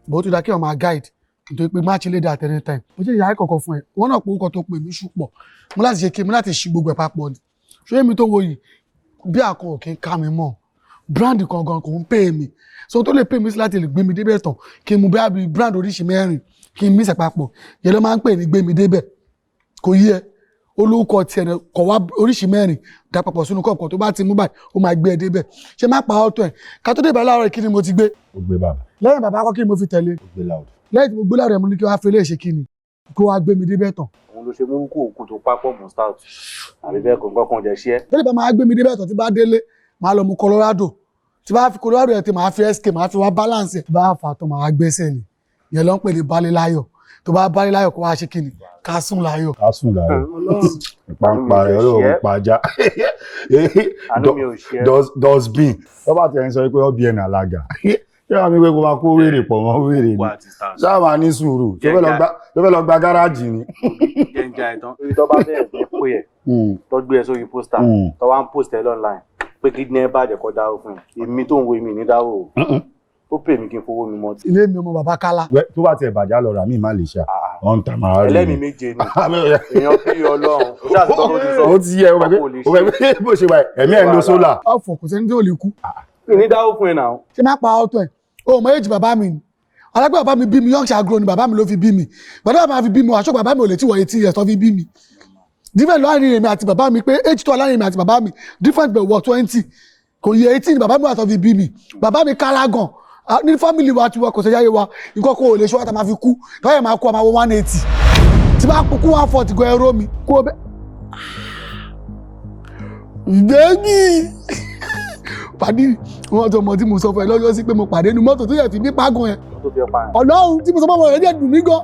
bó tó dá kí ọmọ guide nítorí pé match lédè at any time. Mo jẹ́ ìyá ìkọ̀kọ̀ fún ẹ, wọ́n náà pé orúkọ tó pè mí ṣùpọ̀. Mo láti ṣe kí mo láti ṣí gbogbo ẹ̀ papọ̀ ni. Ṣé èmi tó wo yìí bí àkọ́ kì í ká mi mọ̀, brand kan gan kò ń pè mí. So tó lè pè mí sí láti lè gbé mi débẹ̀ tán kí n mú bí brand oríṣi mẹ́rin kí n mí ṣẹ̀ papọ̀. Yẹn ló máa ń pè ní gbé mi débẹ̀. Kò yẹ olùkọ́ tiẹ̀ kọ̀ wá oríṣi mẹ́rin dá papọ̀ sínú kọ̀ọ̀kan tó bá ti mú báyìí ó máa gbé ẹ débẹ̀. Ṣé má pa ọ́tọ̀ ẹ̀ ká tó débẹ̀ láàárọ̀ kí ni mo ti gbé? Ó gbé bàbá. Lẹ́yìn bàbá akọ́ kí ni mo fi tẹ̀lé? Ó gbé loud. Lẹ́yìn tí mo gbé láàárọ̀ mo ní kí wọ́n á fi eléyìí ṣe kí ni kó wá gbé mi débẹ̀ tán. Òun ló ṣe mú kó òkú tó pápọ̀ mọ́ stout àbí bẹ́ẹ̀ kò nǹkan kan jẹ́ sí ẹ́. Tẹ́lẹ̀ bá máa gbé mi débẹ̀ tán tí bá délé máa lọ mu Colorado tí bá fi Colorado ẹ̀ tí máa fi SK máa fi wá balance ẹ̀ tí bá fà tó máa gbẹ́sẹ̀ lé yẹn ló ń pè ní balẹ̀ láyọ̀ tó bá balẹ̀ láyọ̀ kó wá ṣe kí ni ká sùn láyọ̀. Ká sùn láyọ̀ ìpàǹpà rẹ̀ ọlọ́run pàjá dustbin tó bá tẹ̀ ń sọ pé ó bí ẹ̀nà alága ṣé wàá mi pé kó máa kó wèrè pọ̀ mọ́ wèrè ni ṣáà máa ní sùúrù tó fẹ́ lọ gba gáràjì ni. Jẹ́njà ìtàn ibi tó bá bẹ̀rẹ̀ ní pé ẹ̀ tó gbé ẹ sórí pósítà tó wá ń post ẹ online pé kí ní ẹ bàjẹ́ kọ́ dáwó fún ẹ èmi tó ń wo èmi ní dáwó ó pè mí kí n fowó mi mọ́. Ilé mi ọmọ bàbá Kálá. Tó bá tiẹ̀ bàjá lọ rà mí má lè ṣá ọ̀n tà máa rí. Ẹlẹ́mìí méje ni èèyàn bí Ọlọ́run ó ṣáà ti tọ́ tó ti sọ. Ó ti yẹ o bẹ bó ṣe wà ẹ̀mí ẹ̀ ń lo sólà. Ọ̀fọ̀ kò sẹ́ni tí ò lè kú. Mi ní dáwó fún ẹ náà. Ṣé má pa ọ́tọ̀ ẹ̀? O mọ èjì bàbá mi ni. Alágbé bàbá mi bí mi young ṣàgro ni bàbá mi ló fi bí mi. Bàbá mi fi bí mi aṣọ bàbá mi ò lè tí wọ 18 years tó fi bí mi. Different láàrin èmi àti bàbá mi pé age tó láàrin èmi àti bàbá mi different bẹ̀ wọ 20. Kò yẹ 18 bàbá mi wà tó fi bí mi. Bàbá mi Kálá gan. Ní family wa ti wa kò ṣe yáyé wa nǹkan kò lè ṣe wá tá máa fi kú. Táyà máa kú a máa wọ 180. Tí bá kú 140 gan ẹ̀rọ mi kú ọbẹ̀. Baby pàdé wọn tó mọ tí mo sọ fún ẹ lọ́jọ́ sí pé mo pàdé nu mọ́tò tó yẹ fi mí págùn ẹ Ọlọ́run tí mo sọ fún ọmọ rẹ jẹ́ dùn mí gan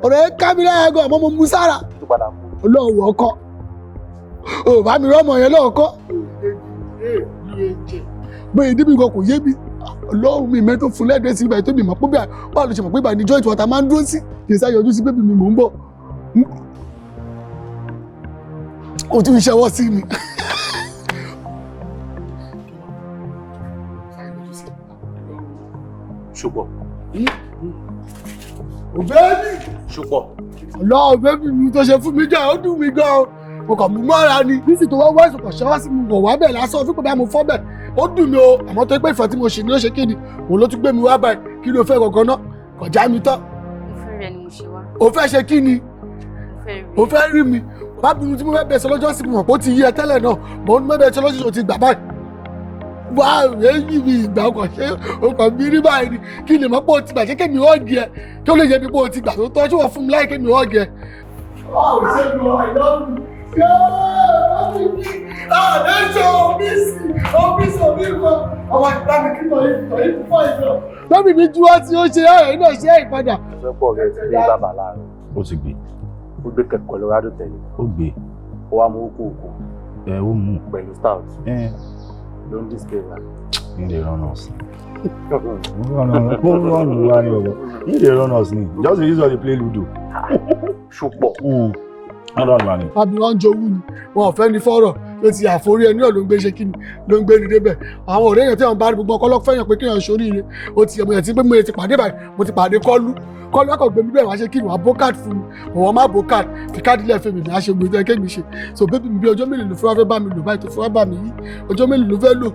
ọ̀rọ̀ ẹ ká mi láyà gan àmọ́ mo mú sára Ọlọ́run ọkọ ò bá mi rọ́mọ yẹn lọ́ọ̀kọ́ bóyá débi gan kò yé mi Ọlọ́run mi mẹ́tò fún lẹ́ẹ̀dẹ́ sí ibà tó mi mọ̀ pé báwo ló ṣe mọ̀ pé ibà ní joint water máa ń dúró sí kì í sáyọjú sí bébì mi mò ń bọ̀ ó tún ṣẹwọ́ sí mi. Ṣùgbọ́n ò bẹ́ẹ̀ni. ṣùpọ̀. ọlọ́ọ̀ bẹ́ẹ̀ni mi tó ṣe fún mi jẹ́ ó dùn mí gan-an mo kàn mú mọ́ra ni nísì tó wá wá ìsopọ̀ ṣẹ́wá sí mi wọ̀ wá bẹ̀ lásán fún pé mo fọ́ bẹ̀ ó dùn mí o àmọ́ tó pé ìfẹ́ tí mo ṣe ni ó ṣe kíni òun ló tún gbé mi wá báyìí kí ló fẹ́ gangan náà kò já mi tán. ìfẹ́ rẹ ni mo ṣe wá. o fẹ́ ṣe kíni o fẹ́ rí mi bábìrin tí mo fẹ́ bẹ̀ sọ lọ́jọ́ sí mi mọ̀ pé ó ti yí ẹ tẹ́lẹ̀ náà mo ń bẹ̀ sọ lọ́jọ́ ti gbà báyìí wá èyí mi ìgbà ọkọ̀ ṣé ọkọ̀ mi rí báyìí ni kí lè mọ̀ pé o ti gbà ṣé kémi ọ̀gì ẹ kí ó lè yẹ mi pé o ti gbà tó tọ́jú wọ̀ fún mi láì kémi ọ̀gì ẹ. ọ̀ ṣe mi ọ̀ àìlọ́rùn lọ́bì mi ju wá tí ó ṣe ẹ̀rọ iná ṣe ìpadà. ìṣẹ́pọ̀ rẹ̀ ti gbé bàbá láàárọ̀. ó ti gbé. ó gbé kẹ̀kọ́ Colorado tẹ̀lé. ó gbé. ó wá mú kó òkú. ó mú. pẹ̀lú stout. ló ń display rà. ní lè run us. ó run wá ní ọ̀rọ̀ ní lè run us ni just use all the play ludo. ṣùpọ̀. àbí wọn ń jowú ni wọn ò fẹ́ ní fọ́rọ̀ ló ti àforí ẹni ọ̀ ló ń gbé ṣe kíni ló ń gbé ní débẹ̀ àwọn ọ̀rẹ́ èèyàn tí wọ́n bá rí gbogbo ọkọ́ lọ́fẹ́ yàn pé kéèyàn ṣoríire ó ti ẹ̀mọ̀ yẹn tí pé mo ti pàdé báyìí mo ti pàdé kọ́lú akọ̀ gbé mi bẹ́ẹ̀ wá ṣe kíni wàá bókàt fún mi òwò má bókàt fi káàdì ilẹ̀ fèmí ní àṣẹ gbèsè kémi ṣe so bébí mi bí ọjọ́ mélòó ló fẹ́ bá mi lò báyìí tó fẹ́ bá mi yí ọjọ́ mélòó ló fẹ́ lò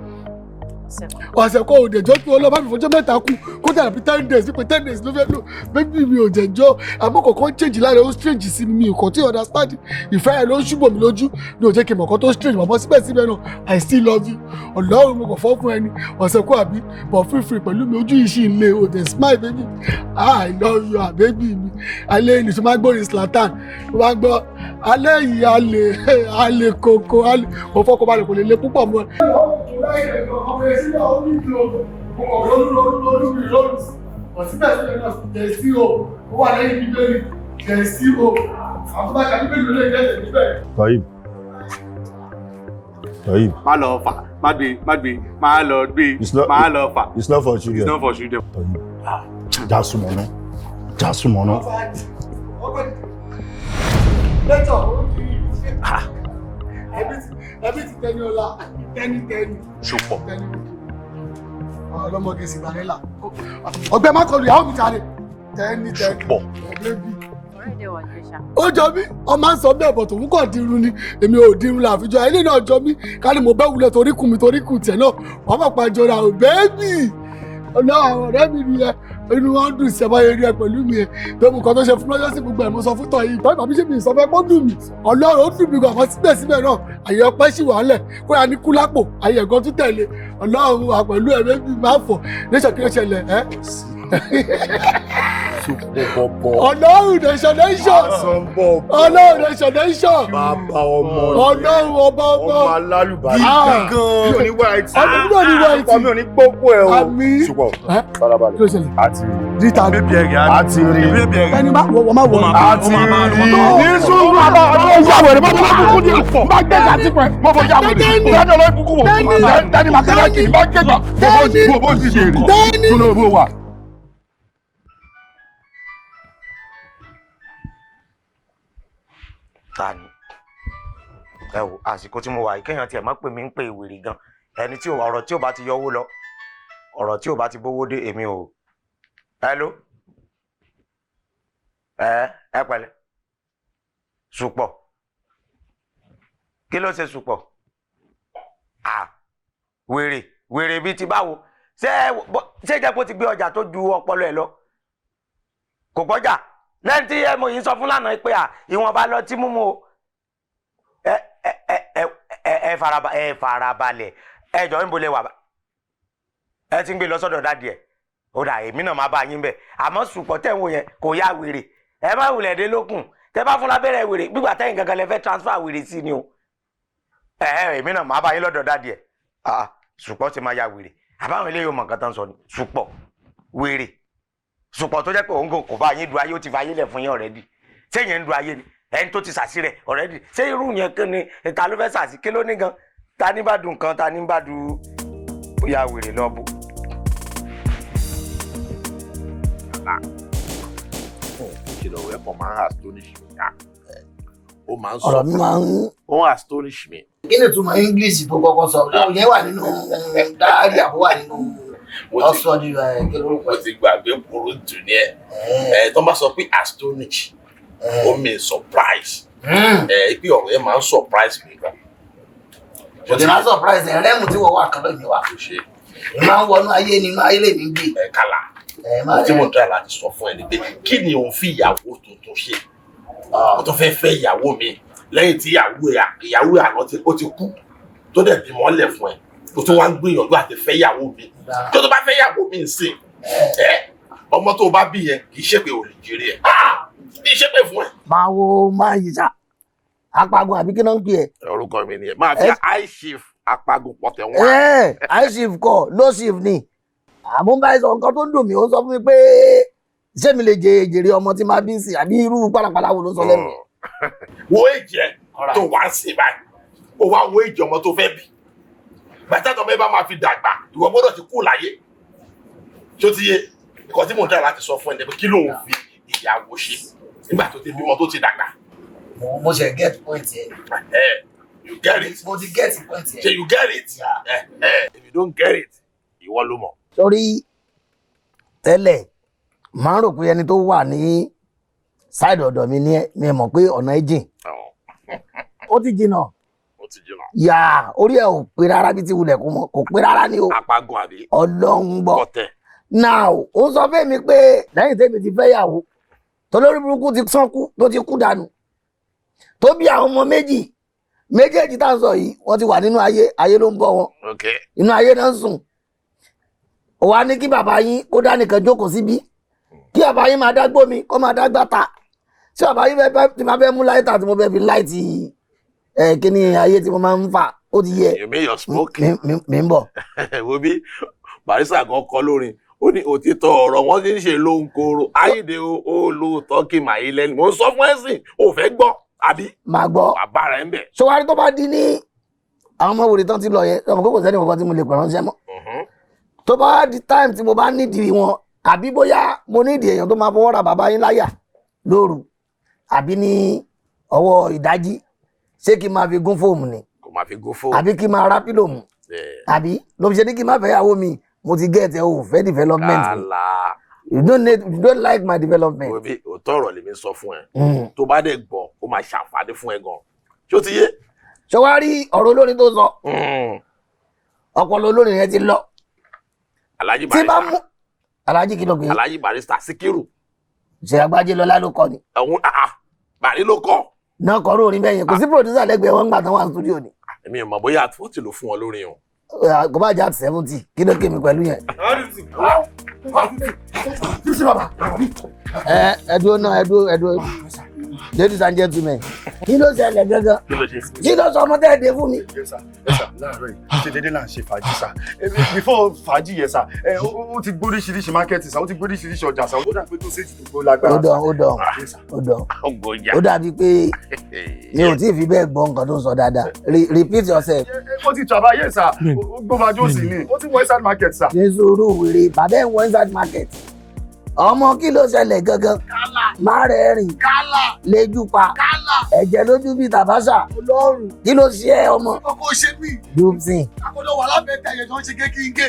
ọ̀sẹ̀ kọ́ òde jọ́ pé ọlọ́ba mi fọjọ́ mẹ́ta kú kó dàbí 10 days pé 10 days ló fẹ́ lò bébí mi ò jẹ́jọ́ àmọ́ kọ̀ọ̀kan change lára ó strange sí mi ò kàn tí understand ìfẹ́ ẹ̀ ló ń ṣùbọ̀ mi lójú ní òjẹ́ kí mọ̀kàn tó strange bàbá síbẹ̀síbẹ̀ náà I still love you ọlọ́run mo kàn fọ́ fún ẹni ọ̀sẹ̀ kọ́ àbí but free free pẹ̀lú mi ojú yìí ṣì ń le òde smile baby I love you baby mi alẹ́ yìí ni tó máa gbórin Zlatan tó máa gbọ́ alẹ́ yìí alẹ́ kòkó alẹ́ òfọkànbalẹ̀ kò lè le púpọ̀ mọ́ sílẹ̀ orí ìlú ọ̀rọ̀ mi lọ́rùn ọ̀síbẹ̀sílẹ̀ náà jẹ́ sí o ó wà lẹ́yìn bíbélì jẹ́ sí o àwọn tó bá ka bíbélì ló lè jẹ́ níbẹ̀. Toyib. má lọ fà má gbé má lọ gbé má lọ fà. It's not for children. It's not for children. Toyib jásùmọ̀ náà. lẹ́tọ̀ ẹbí ti tẹ́ni ọlá tẹ́ni. ṣùpọ̀. ọlọ́mọge Cinderella ọgbẹ́ má kọlu ìyàwó mi jáde tẹ́ni. ṣùpọ̀. ó jọ mí ọmọ ń sọ bẹ́ẹ̀ bọ̀ tòun kàn dirun ni èmi ò dirun láàfijọ́ ilé náà jọ mí ká ní mo bẹ́ wulẹ̀ torí kùn tiẹ̀ náà wọ́n mọ̀ pa jọra ò bẹ́ẹ̀bì ọ̀nà àwọn ọ̀rẹ́ mi nìyẹn inú wọn dùn sí ẹ̀bá eré ẹ̀ pẹ̀lú mi ẹ̀ tó mú kan tó ṣe fún lọ́jọ́ sí gbogbo ẹ̀ mo sọ fún tọ̀ yìí tọ́jú àbí ṣé mi ìsọfẹ́ pọ́ dùn mí ọlọ́run ó dùn mí gan àmọ́ síbẹ̀síbẹ̀ náà àyè ọpẹ́ sì wà lẹ̀ kó yà ní kú lápò àyè ẹ̀gán tún tẹ̀lé ọlọ́run wà pẹ̀lú ẹ̀ méjì máa fọ̀ níṣẹ́ kí ló ṣẹlẹ̀ ẹ́. Ọlọ́run nation bàbá ọmọ Ọlọ́run ọba ọmọ alálùbáyé gan mi ò ní white ọmọ mi ò ní white ọmọ mi ò ní gbogbo ẹ o àmì ṣùgbọ́n balabalẹ̀ àti ríta bébí ẹ̀rẹ̀ àti rí ẹni bá wọ́n máa wọ̀ àti rí ní sùúrù àbá ọjọ́ ìwé rẹ̀ bá kúkú ní ìfọ̀ bá gbé ìjà tí pẹ̀ mo fọ ìjà wèrè ìdájọ́ lọ́ọ́ ìbùkún wò dání màkàrà kì í bá gbẹ̀gbà bó ti ṣe rí tó ló bó wà. Tani ẹ wò àsìkò tí mo wà yìí kéèyàn tiẹ̀ má pè mí ń pè wèrè gan ẹni tí ọ̀rọ̀ tí ò bá ti yọwó lọ ọ̀rọ̀ tí ò bá ti bówó dé èmi ò hello ẹ pẹ̀lẹ́ Ṣùpọ̀ kí ló ṣe Ṣùpọ̀ wèrè bíi ti báwo ṣé jẹ́ kó ti gbé ọjà tó ju ọpọlọ ẹ lọ kò gbọ́jà lẹ́yìn tí mo yìí sọ fún lánàá pé ìwọ̀nba lọ tí múmu o ẹ farabalẹ̀ ẹ jọ ń bolẹ̀ wà ẹ ti ń gbé lọ sọ́dọ̀ dádì ẹ̀ ó dà èmi náà máa bá yín bẹ̀ àmọ́ Ṣùpọ̀ tẹ̀ ń wò yẹn kò yá wèrè ẹ má wulẹ̀ dé lókun tẹ bá fún lábẹ́rẹ́ wèrè gbígbà tẹ́yìn gangan lẹ fẹ́ transfer wèrè sí ni o èmi náà máa bá yín lọ́dọ̀ dádì ẹ̀ Ṣùpọ̀ ti máa yá wèrè àbáwọn eléyìí ò mọ̀ nǹkan tán sọ ni Ṣùpọ̀ wèrè Ṣùpọ̀ tó jẹ́ pé òun kò bá yín du ayé ó ti fa ayé lẹ̀ fún yín already sẹ́yìn ń du ayé ni ẹni tó ti sàsí rẹ̀ already ṣé irú yẹn kí ni ta ló fẹ́ sàsí kí ló ní gan ta ní bá dùn kan ta ní bá dùn bóyá wèrè lọ bó. ìkìlọ̀ rẹ̀ kàn máa ń astonish me ó máa ń sọ ọ̀rọ̀ mi máa ń. ó ń astonish me. kí ni ìtumọ̀ English tó kọ́kọ́ sọ yẹn wà nínú dáárì àbó wà nínú ọ̀sọ̀ ni kí lórúkọ mo ti gbàgbé burúkú ní ẹ tó bá sọ pé astonish ó mean surprise pé ọ̀rọ̀ yẹn máa ń surprise mi gan. òde máa ń surprise ẹ̀ rẹ́mù tí wọ́n wà kan lónìí wà. ẹ máa ń wọnú ayé nínú ayé lè mí gbé. ẹ kàlà tí mo dára láti sọ fún ẹ ni pé kí ni òun fi ìyàwó tuntun ṣe ó tó fẹ́ fẹ́ ìyàwó mi lẹ́yìn tí ìyàwó àná ó ti kú tó dẹ̀ bímọ lẹ̀ fún ẹ ó tún wá ń gbìyànjú àti fẹ́ ìyàwó mi tó tó bá fẹ́ ìyàwó mi ń sìn ọmọ tó bá bí yẹn kì í ṣépè ò lè jèrè ẹ kì í ṣépè fún ẹ. máa wo máa yí sá apagun àbí kí náà ń pè ẹ. orúkọ mi nìyẹn máa fi high chief apagun pọ̀tẹ́ wọn. high chief kọ low chief ni àmúbáyé sọ nǹkan tó ń dùn mí ó sọ fún mi pé ṣé mi lè jèrè ọmọ tí máa bí sí àbí irú pàlàpàlà wo ló sọ lẹ́nu. wo èjì ẹ tó wá sí báyìí ó wá wo èjì ọmọ tó fẹ́ bí bàtà tó mẹ́ bá máa fi dàgbà ìwọ gbọ́dọ̀ ti kú láyé tó ti yé nǹkan tí mò ń dára láti sọ fún ẹ pé kí ló ń fi ìyàwó ṣe nígbà tó ti bímọ tó ti dàgbà. mo ṣe get point yẹn. You get it. mo ti get point yẹn. Say you get it. If you don't get it ìwọ ló mọ̀. sórí tẹ́lẹ̀ máa ń rò pé ẹni tó wà ní sáìdì ọ̀dọ̀ mi ní ẹ mọ̀ pé ọ̀nà ẹ jìn ó ti jìnnà yà orí ẹ ò pé rárá bí ti wulẹ̀ kò pé rárá ni o apagun àbí ọlọ́run gbọ́ now ó sọ fún mi pé lẹ́yìn tẹ́mi ti fẹ́ yàwó tó lórí burúkú ti sọ́kú tó ti kú dànù tó bí àwọn ọmọ méjèèjì tá à ń sọ yìí wọ́n ti wà nínú ayé ló ń bọ́ wọn inú ayé náà ń sùn ó wá ní kí bàbá yín kó dá nìkan jókòó síbí kí bàbá yín máa dágbó mi kó máa dágbà ta tí bàbá yín ti máa fẹ́ mú láìta tí mo fẹ́ fi láìtì kíní ayé tí mo máa ń fà ó ti yẹ. you mean your smoking. mi ń bọ̀. wo bí barisa kan kọ lórin ó ní òtítọ́ ọ̀rọ̀ wọn ti ń ṣe ló ń kóró ayédè olóòótọ́ kí màá yí lẹ́nu mo ń sọ fún ẹ̀sìn ò fẹ́ gbọ́ àbí. máa gbọ́ bàbá rẹ̀ ń bẹ̀. ṣọwárí tó bá di ní àwọn ọmọ wòlé tán ti lọ yẹn ọmọ kókò sẹ́ni kankan tí mo lè pè ránṣẹ́ mọ́ tó bá di time tí mo bá nídìí wọn àbí bóyá mo nídìí èèyàn tó máa fọwọ́ ra bàbá yín láyà lóru àbí ní ọwọ́ ìdájí ṣé kí n máa fi gún fóòmù ni kò máa fi gún fóòmù àbí kí n máa rá pílò mu àbí ló fi ṣe ní kí n má fẹ́ yàwó mi mo ti get ẹ o fẹ́ development you don't like my development. òbí òótọ́ ọ̀rọ̀ lèmi sọ fún ẹ tó bá dẹ̀ gbọ́ ó máa ṣàǹfààní fún ẹ gan ṣó ti yé. ṣé wàá rí ọ̀rọ̀ olórin tó sọ ọpọlọ olórin yẹn ti lọ. Alhaji Barrister Alhaji kí ló gbé. Alhaji Barrister Síkírù. ṣe Agbájé lọlá ló kọ ni. àwọn bàrí ló kọ. náà kọ lórin bẹ́ẹ̀ yẹn kò sí producer lẹ́gbẹ̀ẹ́ wọn gbà tán wà ní studio ni. èmi ò mọ̀ bóyá at 40 ló fún wọn lórin o. kò bá jẹ́ at 70 kí ló kémi pẹ̀lú yẹn. ẹdúró náà ẹdúró ladies and gentlemen kí ló ṣẹlẹ̀ gángan kí ló sọ ọmọ tẹ́ẹ̀dẹ́ fún mi. láàárọ̀ yìí ṣe déédéé là ń ṣe fàájì sá before fàájì yẹn sá ó ti gbóríṣiríṣi mákẹ́tì sá ó ti gbóríṣiríṣi ọjà sá ó dà pé tó ṣèjì tó gbó lágbára. ó dàbí pé mi ò tí ì fi bẹ́ẹ̀ gbọ́ nǹkan tó ń sọ dáadáa repeat yourself. ó ti tàbáyé sá ó gbọ́fàjọ́ sí ni ó ti wọ inside market sá. ní sùúrù wèrè bàbá ẹ̀ ń wọ inside market ọmọ kí ló ṣẹlẹ̀ gangan má rẹ̀ rìn lẹ́jú pa ẹ̀jẹ̀ lójú bíi tàbáṣà kí ló ṣe ẹ́ ọmọ. ọkọ ṣe mí. dùbsìn. akọ̀dọ̀ wà lábẹ́ tẹ̀yẹ̀ tó ń ṣe kékíńké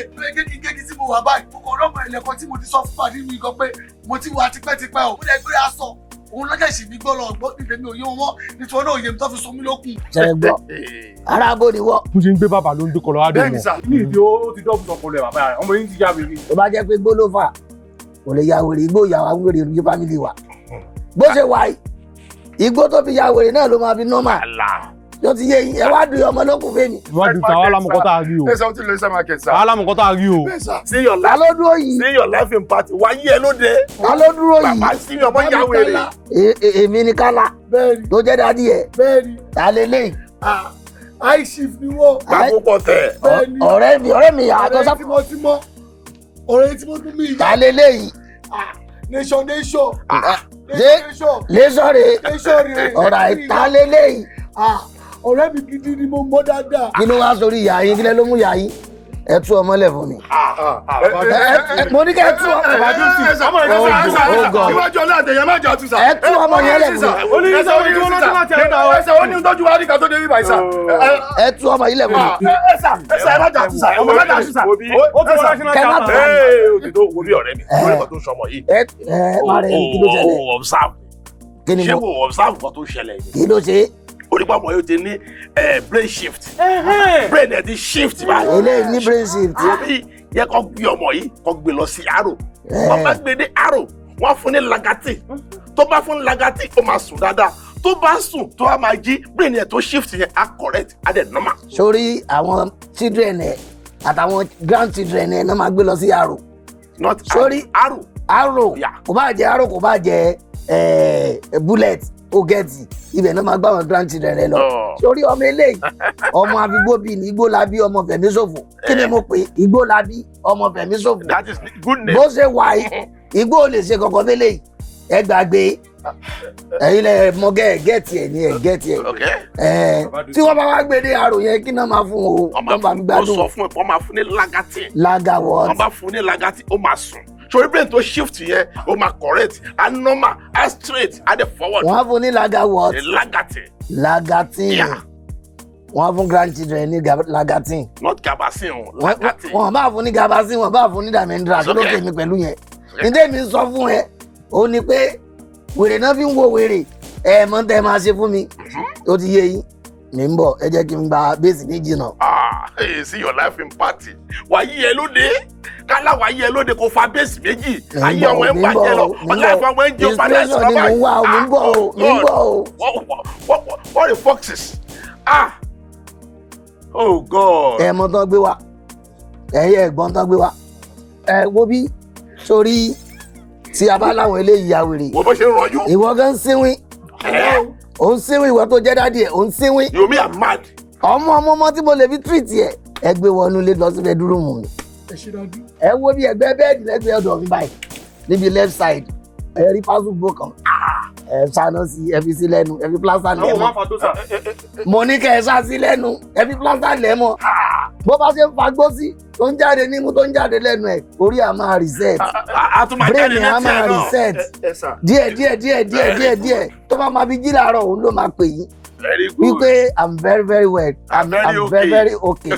tí mo wà báyìí mo kọ̀ ọlọ́mọ ẹ̀lẹ́kọ̀ tí mo ti sọ fún pàdé mi gan pé mo ti wà tipẹ́tipẹ́ o. ó lè gbé aṣọ òun lọ́jà ìṣègbè gbọ́ lọ gbọ́ nítorí mi ò yé wọn mọ́ nítorí náà òye mi tó fi so mí lókun. ṣe gbọ́ arábó ni wọ́. mo ṣe ń gbé bàbá ló ń gbé kọlọ adé wọn. bẹ́ẹ̀ni sà ní ìdí ó ti dọ́ọ̀bù tọkọlẹ̀ bàbá rẹ̀ ọmọ yín ti yá wèrè. tó bá jẹ́ pé gbólófà kò lè ya wèrè igbó ìyàwó wèrè ní fámìlì wa bó ṣe wà yìí igbó tó fi ya wèrè náà ló máa fi nọ́mà tó ti yé yín ẹ wá dùn ọmọ lókun fèmí. ìwádìí tí àwọn alámọ̀kọ́ tá a rí o. ẹsẹ̀ ó ti lọ iṣẹ́ market sá. àwọn alámọ̀kọ́ tá a rí o. see your life ló dúró yìí. see your life in party wáyé ẹ lóde. ta ló dúró yìí. bàbá sí mi ọmọ ìyá wèrè. èmi ni kálá tó jẹ́ dádì ẹ̀. bẹ́ẹ̀ni ta lélẹ̀. high chief ni wọ́n. gbàgbọ́ tẹ̀. ọ̀rẹ́ mi àtọ́ sá. ọ̀rẹ́ tí mo tún mi. ta lélẹ̀ yìí. nation nation rè ọ̀rọ̀ ìta lélẹ̀ yìí. ọ̀rẹ́ mi gidi ni mo mọ̀ dáadáa. kí ló wá sórí ìyá yín kí lẹ́ ló mú ìyá yín. ẹ tú ọmọ lẹ̀ fún mi. Mo ní kẹ́ ẹ tú ọmọ. Iwájú ọlá àtẹ̀yẹ má jà tù sà. Ẹ tú ọmọ yẹn lẹ̀ fún mi. Oníṣẹ́ ó ní tọ́jú wa ní ká tó dé bíbá ìsà. Ẹ tú ọmọ yìí lẹ̀ fún mi. Ẹ má jà tù sà. Ọmọ má jà tù sà. Ó ti wọ́n national Kẹ́lá theatre. Òdìdó wo bí ọ̀rẹ́ mi lórí kan tó sọmọ yìí. Má rẹ̀ kí ló ṣẹlẹ̀? O observe. Kí ni Ṣé mo? o observe kan tó ṣẹlẹ̀ yìí? Kí ló ṣe? Onípa ọmọ yóò ti ní brain shift. Brain ẹ̀ ti shift báyìí. Eléyìí ní brain shift. Àbí yẹ kó gbé ọmọ yìí kó gbé lọ sí Aro. Wọ́n bá gbé dé Aro, wọ́n fún ní lagati. Tó bá fún lagati, ó máa sùn dáadáa. Tó bá sùn, tó bá máa jí, brain ẹ̀ tó shift yẹn á correct, á dẹ̀ normal. Sórí àwọn children ẹ̀ àtàwọn grandchildren ẹ̀ náà máa gbé lọ sí Aro. Not Sórí Aro. Aro kò bá jẹ́ Aro kò bá jẹ́ bullet ogeti ibẹ̀ náà máa gbá àwọn grandchildren rẹ lọ. Sórí ọmọ eléyìí ọmọ àfigbó bíi ní igbó labí ọmọ fẹ̀mí ṣòfò kí ni mo pè igbó labí ọmọ fẹ̀mí ṣòfò. That is good name. Bó ṣe wà yìí igbó ò lè ṣe kankan fẹ́lẹ̀ yìí ẹ gbàgbé ẹ̀yin lẹ mọ gẹ́ẹ̀tì ẹ̀ ní ẹ̀ gẹ́ẹ̀tì ẹ̀ tí wọ́n bá wá gbé dé Aro yẹn kí náà máa fún o wọ́n bá mi gbádùn. Ó sọ fún ẹ pé wọ́n máa fún ní lagati. Laga what? Wọ́n bá fún ní lagati ó máa sùn. Sori brain tó shift yẹn ó máa correct á normal á straight á dẹ̀ forward. Wọ́n á fún ní laga what? Lagati. Lagatin. Wọ́n á fún grandchildren ní lagatin. Not gabasin o. Lagati. Wọ́n bá fún ní gabasin wọ́n bá fún ní damendra tó lókè mi pẹ̀lú yẹn. Ǹdé mi sọ fún ẹ ó ní pé wèrè náà fi ń wo wèrè ẹ mọ̀ tẹ́ máa ṣe fún mi ó ti yé yín mi ń bọ̀ ẹ jẹ́ kí n gba bẹ́ẹ̀sì méjì náà. See your life in party. Wàyí ẹ lóde kálá wàyí ẹ lóde kò fa bẹ́ẹ̀sì méjì ayé ọmọ ẹ ń bàjẹ́ lọ ọjọ́ ẹ̀fọ́ ọmọ ẹ ń jẹun padà sí bàbá yìí. Mi ń bọ̀ o. What the foxes? Oh God. Ẹ mọ tán gbé wa ẹ̀yẹ ẹ̀gbọ́n tán gbé wa ẹ wo bí sórí tí a bá láwọn eléyìí ya wèrè. Wo bó ṣe ń rọjú. Ìwọ gan ń sínwín. Ò ń sínwín ìwọ tó jẹ́ dádì ẹ̀ ò ń sínwín. You mean I'm mad? Ọmọ tí mo lè fi treat ẹ ẹ gbé wọnú ilé lọ sí bedroom mi. Ẹ wo bí ẹgbẹ́ bẹ́ẹ̀dì lẹ́gbẹ̀ẹ́ ọ̀dọ̀ mi báyìí níbi left side ẹ rí pásùgbò kan ẹ ṣáná sí ẹ fi sí lẹ́nu ẹ fi plaster lẹ́mọ́. Mo ní kẹ́ ẹ ṣá sí lẹ́nu ẹ fi plaster lẹ́mọ́. Bó bá ṣe ń fagbó sí tó ń jáde nímú tó ń jáde lẹ́nu ẹ̀ orí à máa reset brain à máa reset díẹ̀ tó bá máa fi jí làárọ̀ òun ló máa pè yín wípé I'm very well I'm very okay.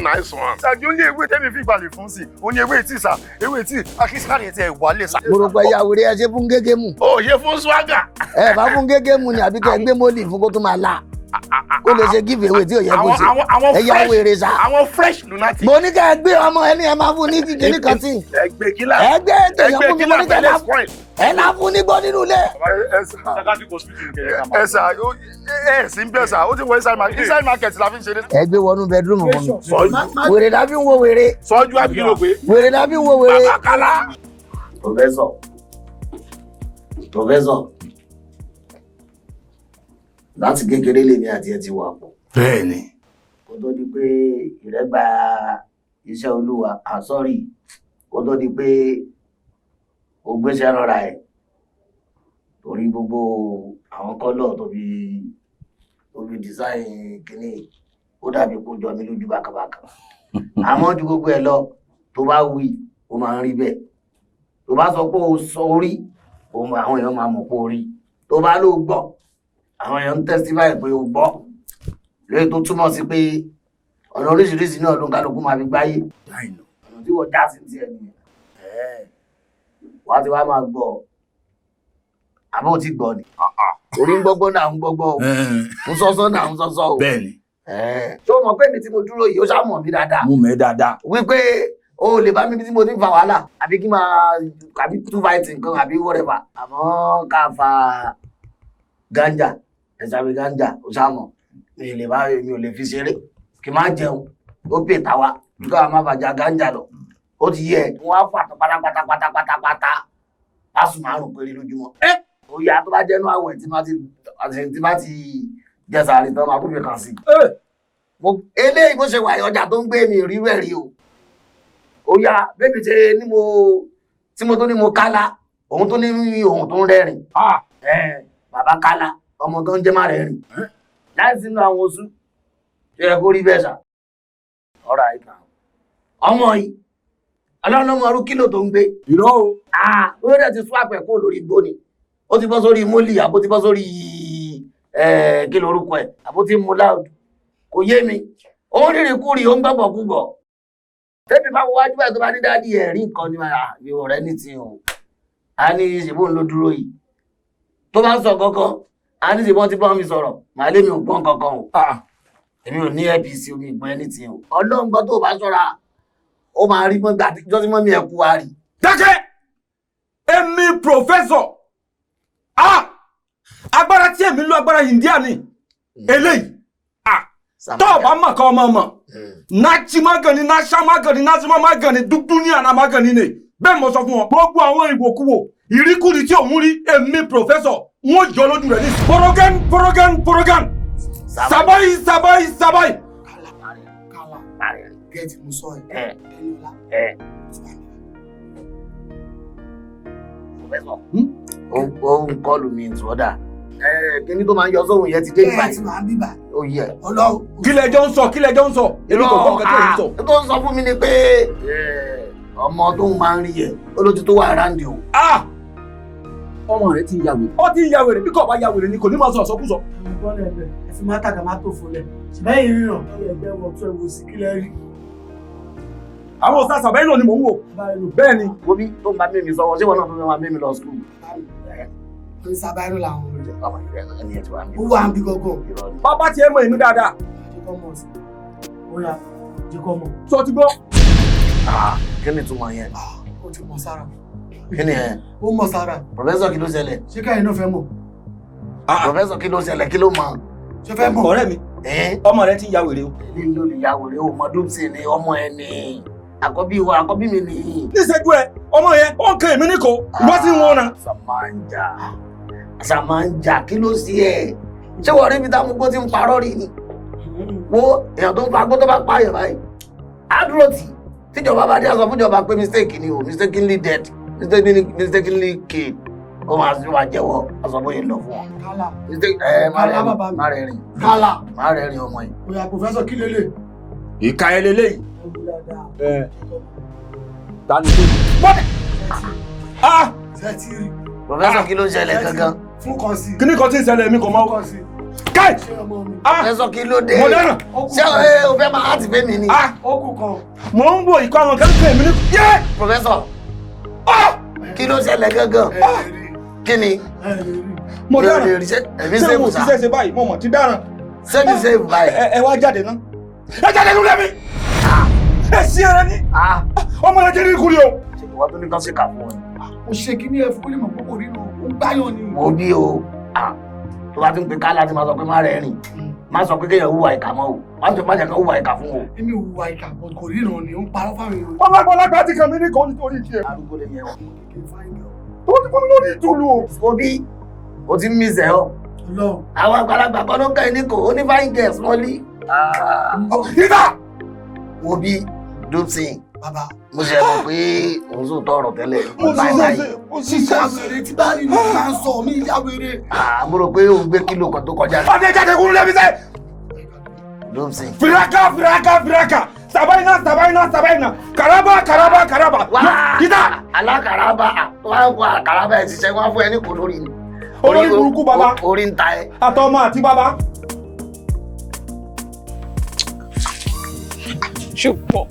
Nice one. Ṣáàjú ní ewé tẹ́mi fi ìgbàlè fún sí ó ní ewé tí sà ewé tí akínsíkàlẹ̀ tẹ wálé sà. Mo rò pé ìyá wèrè ẹ ṣe fún gégé mu. Ó ṣe fún swagger. Ẹ bá fún gégé mu ni àbí kẹ́ gbé mólì fún kó tó máa la kó lè ṣe give away tí ò yẹ kó ṣe ẹ̀yà wèrè sá. Àwọn fresh lunatic. Mo ní kẹ́ gbé ọmọ ẹni ẹ máa fún ní kíkiri kan tí. Ẹgbẹ́ kílà. Ẹgbẹ́ ètò fún mi mo ní kẹ́ ẹ náà fún ní gbọ́ nínú ilé. Ẹ sà ẹ sì ń bẹ̀ sà ó ti wọ inside market la fi ń ṣeré. Ẹ gbé wọnú bedroom fún mi. Wèrè la fi ń wo wèrè. Sọ́jú àbí kí ló pé. Wèrè la fi ń wo wèrè. Bàbá kálá. Professor láti kékeré lèmi àti ẹ ti wà pọ̀. Bẹ́ẹ̀ni. Kó tó di pé ìrẹ́gbà iṣẹ́ olúwa àsọ́rì kó tó di pé ó gbéṣẹ́ rọra ẹ̀ torí gbogbo àwọn kọ́lọ̀ tó fi design kìíní ó dàbí kó jọ mí lójú bákàbákà. Àmọ́ ju gbogbo ẹ̀ lọ tó bá wí ó máa ń rí bẹ́ẹ̀. Tó bá sọ pé ó sọ orí àwọn èèyàn máa mọ̀ pé orí. Tó bá ló gbọ́ àwọn èèyàn ń testify pé ó gbọ́ lórí tó túmọ̀ sí pé ọ̀nà oríṣiríṣi náà ló ń kálukú máa fi gbáyé ọ̀nà tí wọ́n já sí ti ẹ̀ nìyẹn wá ti wá máa gbọ́ àbọ̀ tí gbọ́ ni orí ń gbọ́gbọ́ náà ń gbọ́gbọ́ o ń sọ́sọ́ náà ń sọ́sọ́ o bẹ́ẹ̀ni. Ṣé o mọ̀ pé mi tí mo dúró yìí ó ṣá mọ̀ mí dáadáa. Mo mẹ́ dáadáa. Wípé o lè bá mi bí tí mo ti ń fa wàhálà àbí kí máa àbí two fighting kan àbí whatever àmọ́ ká fa ganja ẹ̀sàbí ganja ó ṣàmọ̀ mi ò lè fi ṣeré kí máa jẹun ó pè táwa nígbà máa bàjá ganja lọ ó ti yẹ wọ́n á fà tó pátápátápátápátá lásùn márùn péré lójúmọ́ ó yá tó bá jẹ́nu àwẹ̀ tí bá ti jẹ́sàárì tán máa kúfẹ́ kan sí eléyìí bó ṣe wà ọjà tó ń gbé mi rí rẹ̀ rí o ó yá bébí ṣe tí mo tó ní mo kálá òun tó ní òun tó ń rẹ́rìn bàbá kálá ọmọ tó ń jẹ́ máa rẹ̀ rìn láì sínú àwọn oṣù ṣe ẹ kó rí bẹ́ẹ̀ ṣá ọ̀rọ̀ àìkà ọmọ yìí ọlọ́run ọmọ ọdún kílò tó ń gbé. irọ́ o. ó dẹ̀ ti sún àpẹ̀ kó lórí igbó ni ó ti bọ́ sórí mólì àbó ti bọ́ sórí kí lorúkọ ẹ̀ àbó ti mú láòdù kò yé mi ó ń rìnrìn kúrì ó ń gbọ́gbọ̀ kúgbọ̀ tẹ́bí bá wájú ẹ̀ tó bá ní dádì ẹ̀ rí nǹkan ní ìwò rẹ̀ ní ti o a ní ìṣèbó ló dúró yìí tó bá ń sọ kankan a ní ìṣèbó ti bá mi sọ̀rọ̀ màá lé mi ò gbọ́n kankan o èmi ò ní apc omi ìgbọ́n ẹni tí o ọlọ́run gbọ́ tó bá ṣọ́ra ó máa rí mọ́gbà àtijọ́ tí mọ́mí ẹ̀ kú wa rí. dákẹ́ èmi pòfẹ́sọ̀ agbára tí èmi lo agbára india ni eléyìí tó o bá mọ̀ kọ́ ọmọ mọ̀ náàtì magani náṣá magani náṣímọ́ magani dúdú ní àná magani ni bẹ́ẹ̀ mo sọ fún wọn gbogbo àwọn ìwòkuwò ìríkúri tí òun rí èmi pòfẹ́sọ̀ wọn jọ lójú rẹ̀ ní porogan sabai. Gẹ́tì mo sọ ẹ̀ Pòfẹ́sọ̀ ó ń kọlù mi ìtúọ́dà kíní tó máa ń yọ sóhun yẹn ti dé nígbà ó yẹ ọlọ́run. kí lẹjọ́ ń sọ èmi kò gbọ́ nǹkan tí èyí sọ. tó ń sọ fún mi ni pé ọmọ tó ń máa ń rí ẹ olójú tó wà ráńdì o. ọmọ rẹ ti ń ya wèrè. ó ti ń ya wèrè bí kò bá ya wèrè ni kò ní máa sọ ọ̀sọ́kùsọ. ẹ fi máa tàgà máa tó fọlẹ̀ ṣùgbọ́n ìrìnà ẹgbẹ́ wọn tó ẹwọ sí kílẹ̀ rí. àwọn òṣà sàbẹ́yìn náà ni mò ń wò. bẹ́ẹ̀ ni. gobi tó ń bá mímí sọ́wọ́ ṣé wọn náà tó fẹ́ máa mímí lọ skul. ní sábàárù làwọn olùjẹ́. ẹni ẹ̀ tí wàá mímí. ó wà ń bí gọ́gọ́. bàbá tiẹ̀ mọ èmi dáadáa. Oya, jẹ́kọ́ mọ̀. Sọ ti gbọ́. Kí ni túmọ̀ yẹn? Ó ti mọ̀ sára. Kí ni ẹ? Ó mọ̀ sára. Pòfẹ́sọ̀ kí ló ṣẹlẹ̀? Ṣé káyìn náà fẹ́ mọ̀? Pòfẹ́sọ̀ kí ló ṣẹlẹ̀ kí ló mọ̀? Ṣé fẹ́ mọ̀? Ọ̀rẹ́ mi, ọmọ rẹ ti ń ya wèrè o. Ilé ló lè ya wèrè o, mọ dúpsì ni ọmọ ẹ ni. Àkọ́bí mi ni. Níṣẹ́jú ẹ, ọmọ yẹn, ó ń kan èmi níkò, ìwọ́n ti ń wọ́n na. Sàmáǹjà kí ló sí ẹ? Ṣé wọ́n rí ibi táwọn gbogbo ti ń parọ́ rí ni? Wo èèyàn tó ń fagbó tó bá pààyàn báyìí. Àdúró tì tíjọba bá dé aṣọ fúnjọba pé mistake ni o, mistakenly dead, mistakenly killed. Ó máa sí wa jẹ́wọ́ aṣọ bóyá lọ fún ọ. Kálá. Má rẹ̀ rìn. Kálá. Má rẹ̀ rìn ọmọ yìí. Oya pòfẹ́sọ̀ kí lélẹ̀? Ìka ẹ lélẹ̀ yìí. Tani tó. Bọ́dẹ̀. Sẹ́tìrì. Pòfẹ́sọ̀ kí ló ń ṣẹlẹ̀ gangan? Fún kan sí. Kí ni kan tí ń ṣẹlẹ̀ mi kò mọ̀? Káì! Pòfẹ́sọ̀ kí ló dé? Mo dáràn. Ṣé o fẹ́ máa láti fẹ́ mi ni? Ó kù kan. Mo ń wo ìkọ́ àwọn kẹ́kẹ́ mi ní. Pòfẹ́sọ̀. Kí ló ṣẹlẹ̀ gangan? Kí ni? Mo dáràn. Ẹ̀mí sèbù sá. Ṣé mo ti ṣe báyìí? Mo mọ̀ ti dáràn. Sẹ́mi sèbù báyìí. Ẹ wá jáde náà. Ẹ jáde nínú lẹ́mi. Ẹ sí ẹrẹ ní. Ọmọ rẹ jẹ́ ní ìkúri o. Ṣé ìwọ tó ní kán sí kà fún ọ? Ó ṣe kí ní ẹ fún olùmọ̀ púpọ̀ nínú ó gbáyọ̀ ni. Wo bí o, tó bá ti ń pe ká láti máa sọ pé má rẹ̀ rìn, má sọ pé kéèyàn hùwà ìkà mọ́ o, má jẹ́ kán hùwà ìkà fún o. Èmi ò hùwà ìkà bọ̀ kò ríran ni ó ń parọ́ fáwọn èèyàn. Ọmọ àgbàlagbà ti kàn mí ní kan nítorí tiẹ̀. Arúgbó lè yẹ ọ. Tó ti fún mi lórí ìtùlù o. Obi, o ti ń mí zẹ̀ ọ́. Àwọn àgbàlagbà kan ló ń kẹ́ ẹ ní kò, ó ní fine girls mọ́lí. Nígbà! Obi, Dupsy. Bàbá. Mo ṣe mọ̀ pé òun sùn tọrọ tẹ́lẹ̀. Mo ṣiṣẹ́ wèrè tí bá rí ní máa ń sọ mí ìyá wèrè. Mo rò pé òun gbé kílò kan tó kọjá. Ọdẹ jáde kúrú lẹ́bi sẹ́. Dupsy. Firaka. Sabaina. Karaba. Kíta. Alákaraba. Wọ́n wá karaba ẹ̀ ṣiṣẹ́ wọ́n fún ẹ ní kò lórí ni. Olórí burúkú bàbá. Orí ń ta ẹ. Àtọmọ àti bàbá. Ṣùpọ̀.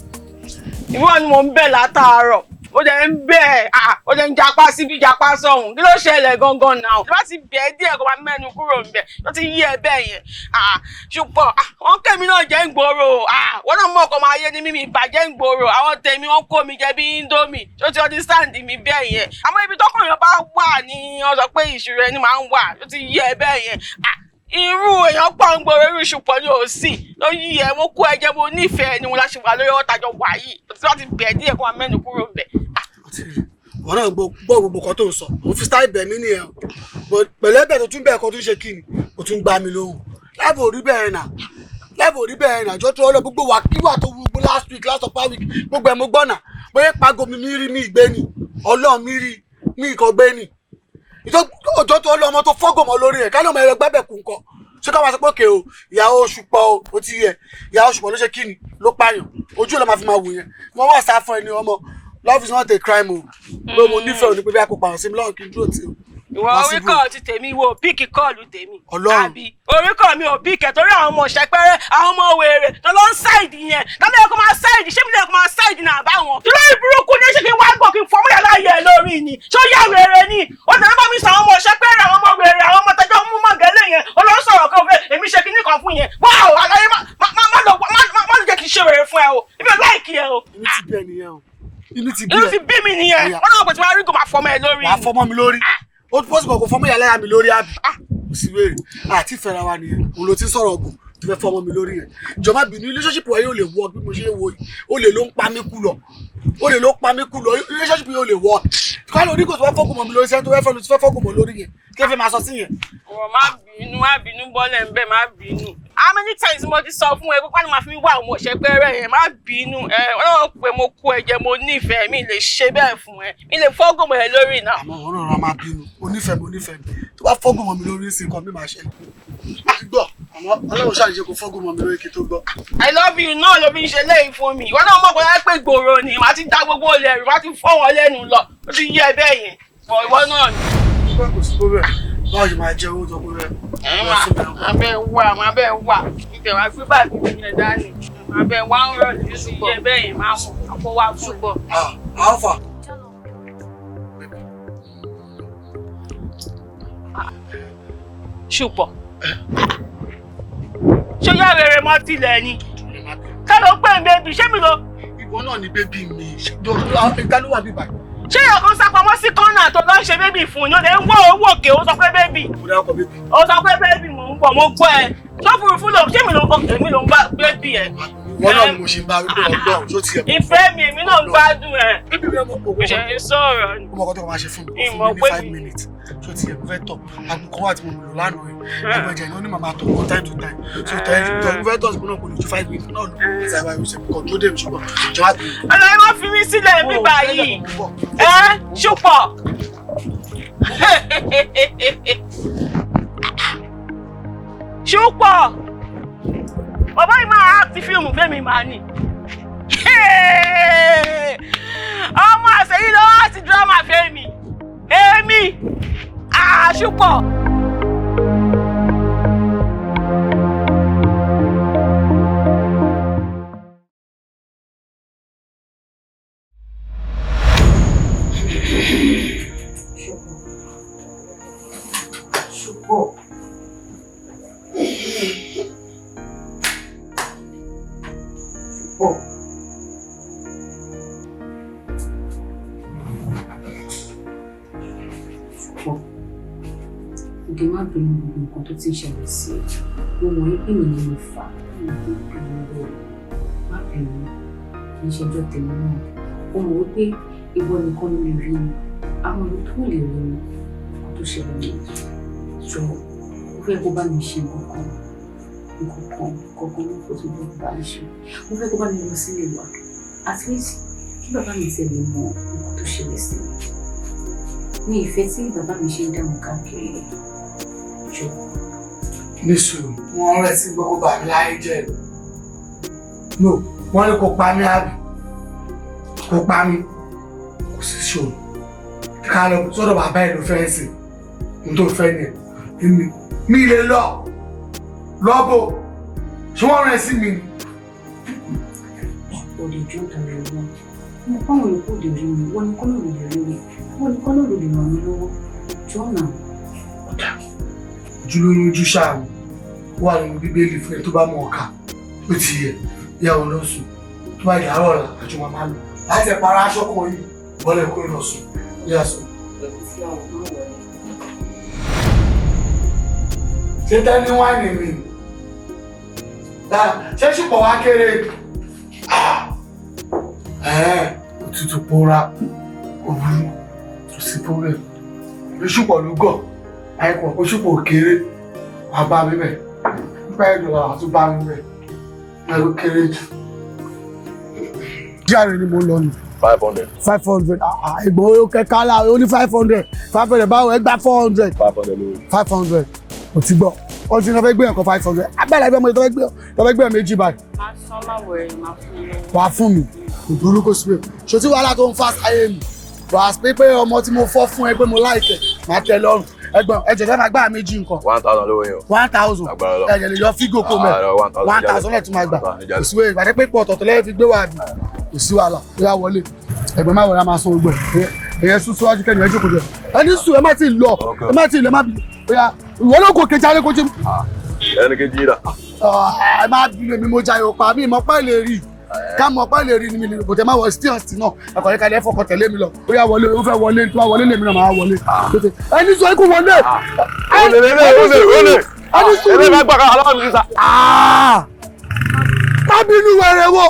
Ìwọ ni mo ń bẹ̀ látàárọ̀. Ó jẹ́ ń bẹ̀ ó jẹ́ ń japa síbi japa sọ̀hún. Kí ló ṣẹlẹ̀ gangan náà? Tí wọ́n ti bẹ̀ díẹ̀ kó máa mẹ́nu kúrò ń bẹ̀. Ó ti yí ẹ bẹ́ẹ̀ yẹn. Ṣùpọ̀ wọ́n kẹ́mi náà jẹ́ ń gbòòrò. Wọ́n náà mọ̀ ọkọ̀ máa yé ni mímí ìbàjẹ́ ń gbòòrò. Àwọn tèmi wọ́n kó mi jẹ bí Indomie. Ó ti understand mi bẹ́ẹ̀ yẹn. Àmọ́ ibi tọ́kùnrin bá wà ní wọ́n sọ pé ìṣirò ẹni máa ń wà. Ó ti yí ẹ bẹ́ẹ̀ yẹn. Irú èèyàn pọ̀ ń gbòòrò irú Ṣùpọ̀ ni ò sí ló yí ẹ mo kó ẹjẹ mo nífẹ̀ẹ́ ni mo láṣẹ wà lórí ọ̀tàjọ wà yìí tí wọ́n ti bẹ̀ díẹ̀ kó máa mẹ́nu kúrò bẹ̀. Wọ́n náà gbọ́ gbogbo kan tó ń sọ òun fi style bẹ̀ mí nìyẹn pẹ̀lẹ́bẹ̀ tó tún bẹ̀ kan tó ń ṣe kí ni kò tún gbá mi lóhùn láìpẹ́ orí bẹ́ẹ̀ nà jọ́ tó ọlọ́ gbogbo wà kíwà tó wú last upper week gbogbo ẹ̀ mo gbọ́nà bóyá pago mi rí mi ìgbé ni Ọlọ́run mi rí mi ìkọ̀ gbé ni ọjọ́ tó ọlọ́ ọmọ tó fọ́gọ̀ mọ́ lórí ẹ̀ ká ní ọmọ ẹ̀rọ gbẹ́bẹ̀ kù nǹkan ṣé ká máa sọ pé òkè o ìyàwó Ṣùpọ̀ o ti yẹ ìyàwó Ṣùpọ̀ ló ṣe kíni ló pààyàn ojú ló máa fi máa wò yẹn wọ́n wà sá fún ẹni ọmọ love is not a crime o pé mo nífẹ̀ẹ́ òní pé bí a kò pààrọ̀ sí mi lọ́rùn kí n dúró tí o. ìwọ orí kọ́ ti tèmi wo píìkì kọ́ọ̀lù tèmi. Ọlọ́run àbí orí kọ́ mi ò píìkì torí àwọn ọmọ ṣẹpẹrẹ àwọn ọmọ wèrè tó ló ń ṣáìdì yẹn tọ́lá ẹ̀kọ́ máa ṣáìdì ṣé mi lè kọ́ máa ṣáìdì náà bá wọn. tí lórí burúkú ní ṣe kí n wá gbọ́ kí n fọmọ́ yàrá yẹ lórí ni ṣó yà wèrè ni ó tẹ̀lé bá mi sọ àwọn ọmọ ṣẹpẹrẹ àwọn ọmọ wèrè àwọn ọmọ tẹjọ́ mú mọ̀gẹ́lẹ̀ yẹn ó lọ sọ̀rọ̀ kan fẹ́ èmi ṣe kíní kan fún yẹn wáò àlàyé má lọ jẹ́ kí n ṣe wèrè fún ẹ o ibi ò láìkí ẹ o. inú ti bí mi nìyẹn wọn náà pè tí wọn rí kò máa fọmọ ẹ lórí. wàá fọmọ mi lórí ó pọ́sì kọ̀ọ̀kan fọmọ ìyá láyà mi lórí àbí kò sí wèrè àti ìfẹ́ra wa nìyẹn òun ló ti sọ̀rọ̀ ọ̀gùn tó fẹ́ fọmọ mi lórí yẹn ìjọba bínú relationship wa yóò lè wọ bí mo ṣe ń wo yìí ó lè ló ń pa mí kú lọ relationship yóò lè wọ ká ló ní kò tó fẹ́ fọ́gùn mọ́ mi lórí sẹ́ni tó fẹ́ fọ́gùn mọ́ lórí yẹn kí ẹ fẹ́ máa sọ sí yẹn. ọ̀rọ̀ má bínú bọ́lẹ̀ ń bẹ̀ má bínú how many times mo ti sọ fún ẹ pípa ni màá fi wá àwọn òṣèpẹ́rẹ́ yẹn má bínú ọlọ́run pé mo kú ẹ̀jẹ̀ mo nífẹ̀ẹ́ mi lè ṣe bẹ́ẹ̀ fún ẹ mi lè fọ́gùn mọ́ ẹ lórí náà. àmọ́ ọ̀rọ̀ rẹ̀ máa bínú onífẹ̀ẹ́ mi tó bá fọ́gùn mọ́ mi lórí sí nǹkan mi máa ṣẹlẹ̀ gbọ́ àmọ́ ọlọ́run ṣàlùjẹ́ kó fọ́gùn mọ́ mi lórí kí tó gbọ́. I love you náà ló fi ń ṣe léyìí fún mi ìwọ náà mọ̀ bóyá pé gbòòrò ni màá ti dá gbogbo olè rẹ̀ màá ti fọ́ wọn lẹ́nu lọ ó ti yẹ bẹ́ẹ̀ yẹn bọ̀ ìwọ náà ni. kò sí tó bẹ́ẹ̀ báwo ni màá jẹ owó tó kú rẹ̀. máa bẹ́ẹ̀ wà ìtẹ̀wá gbé bàbí mi yẹn dání máa bẹ́ẹ̀ wá ń rọ̀ ní sí yẹ bẹ́ẹ̀ yẹn máa mọ̀ àpò wa fún bọ̀. Alpha. Ṣùpọ̀ ṣé yá rere mọ́ tilẹ̀ ni ká ló pè ń bébí ṣé mi lọ. ìwọ náà ni bébí mi ìta ló wà bíbá. ṣé ọkàn sápamọ́ sí kọ́nà tó lọ ń ṣe bébí fún ni ó lè ń wọ́ owó òkè ó sọ pé bébí. ó sọ pé bébí mò ń bọ̀ mo gbọ́ ẹ sọ́furufú lò ṣé mi ló ń bọ̀ èmi ló ń bá bébí ẹ. wọn náà ni mo ṣe ń bá wípé ọgbọ́n tó tiẹ̀. ìfẹ́ mi èmi náà ń gbádùn ẹ. ṣe é sọ̀rọ̀ ni. ó mọ̀ kọ́ tó kọ́ máa ṣe fún mi fún mi ní 5 minutes tó tiẹ̀ mo fẹ́ tọ̀ àgùkọ́ wà tí mo lò lánàá yẹn ẹgbẹ̀jẹ̀ ni ó ní màmá tọ̀ one time to time so tẹ̀ mo fẹ́ tọ̀ sí mo náà kò lè ju 5 minutes náà lọ ẹ̀sẹ̀ àbáyé ó ṣe kọ́ tó dé mi ṣùgbọ́n jọba tó. ọlọ́run wọ́n fi mí sílẹ̀ bí báyìí Ṣùpọ̀. Ṣùpọ̀ bàbá yìí máa act fíìmù fẹ́mi máa ní ọmọ àṣeyí lọ́wọ́ àti dírámà fẹ́mi èmi Ṣùpọ̀. Òkè má bínú gbogbo nǹkan tó ti ń ṣẹlẹ̀ sí mo mọ̀ ní pé mi ni mo fà á ní pé má bínú kì í ṣẹjọ́ tèmi náà ó mọ̀ wípé ìwọ nìkan ló lè rí mi àwọn ìlú tó lè rí mi nǹkan tó ṣẹlẹ̀ ní jọ ó fẹ́ kó bá mi ṣe nǹkan ló kò tó bọ́ bá mi ṣe mo fẹ́ kó bá mi lọ sílé wa at least kí bàbá mi tẹ̀lé mọ nǹkan tó ṣẹlẹ̀ sí mi ìfẹ́ tí bàbá mi ṣe ń dáhùn káàkiri jọ. nísòro wọn rẹ sí gbogbo bàbá láyé jẹ no wọn ní kò pa mí àbí kò pa mí kò sí ṣòro ká lọ sọ́dọ̀ bàbá ẹ ló fẹ́ sí n tó fẹ́ ni èmi mi lè lọ lọ́bọ̀ ṣé wọ́n rẹ sí mi ni. òdìjú dàrú wọn mo fáwọn olùkọ́ òde rí mi wọ́n ní kọ́nà lòdì rí mi wọ́n ní kọ́nà lòdì ràn mí lọ́wọ́ jọ́nà. ojúlóyún ojú ṣáàmù wà nínú bíbélì fún ẹ tó bá mọ ọkà ó ti yẹ ìyàwó lọ sùn tó bá yàrá ọ̀la àjọ màmá lò láti ẹ̀ para aṣọ kan yìí bọ́lẹ̀ kó lọ sùn yíyá sùn. ṣé tẹ́ni wáìnì mi ṣé ṣùpọ̀ wá kéré òtútù pòórá òwúrú kò sí problem lóṣùpọ̀ ló gọ̀ àìpọ̀ oṣùpọ̀ òkèrè wà bá mi bẹ̀ nípa ẹ̀dùn àwọn tó bá mi bẹ̀ ẹ̀rọ kéré jù. díàrin ni mo lọ nù. 500. 500 ẹ̀gbọ́n ó kẹ́kẹ́ ala ó ní 500 báwo ẹ gba 400. 500 lórí. 500 kò ti gbọ́ ó ti fẹ́ gbé nǹkan 500 abẹ́rẹ́ ẹgbẹ́ ọmọdé tó fẹ́ gbé méjì báyìí. máa san máa wẹ̀rẹ̀ máa fún mi. wàá fún mi ìdúró kó síbẹ̀ ṣòtí wàhálà tó ń fa sáyé mi wàá pé ọmọ tí mo fọ́ fún ẹ pé mo láìkẹ̀ máa tẹ lọ́rùn ẹ̀gbọ́n ẹ̀jẹ̀ fẹ́ máa gbá méjì nǹkan. 1000 lówó yẹn. 1000 ẹ̀jẹ̀ lè yọ fígò kó mẹ́ 1000 náà tún máa gbà ìṣúwé ìgbàdé pé pọ̀ ọ̀tọ̀ọ̀tọ̀ lẹ́yìn fi gbé wà bí kò sí wàhálà ó yá wọlé ẹ̀gbọ́n máa wọlé a máa san gbogbo ẹ̀ ẹ̀yẹ sún síwájú kẹ́ni ẹ̀ jókòó jẹ ẹni sùn ẹ má ti lọ ẹ má ti lọ ẹ má bí ó ìwọ náà kò kejì alẹ́ kó jẹ́ ẹni kejì yìí dà. ẹ má bí mi mo jayò pa mi mọ pẹ́ lè rí ká mọ pẹ́ lè rí ni mi lè kò tẹ́ má wọ stiọ̀sì náà ẹ̀kọ́ yẹn kalẹ̀ fọkàn tẹ̀lé mi lọ ó yá wọlé ó fẹ́ wọlé tó bá wọlé lèmi náà máa wọlé ẹni sọ ikú wọlé. ẹni sùn ní ẹgbẹ́ gbàgbà aláwọ̀ mi sísá. má bínú wẹ̀rẹ̀ wo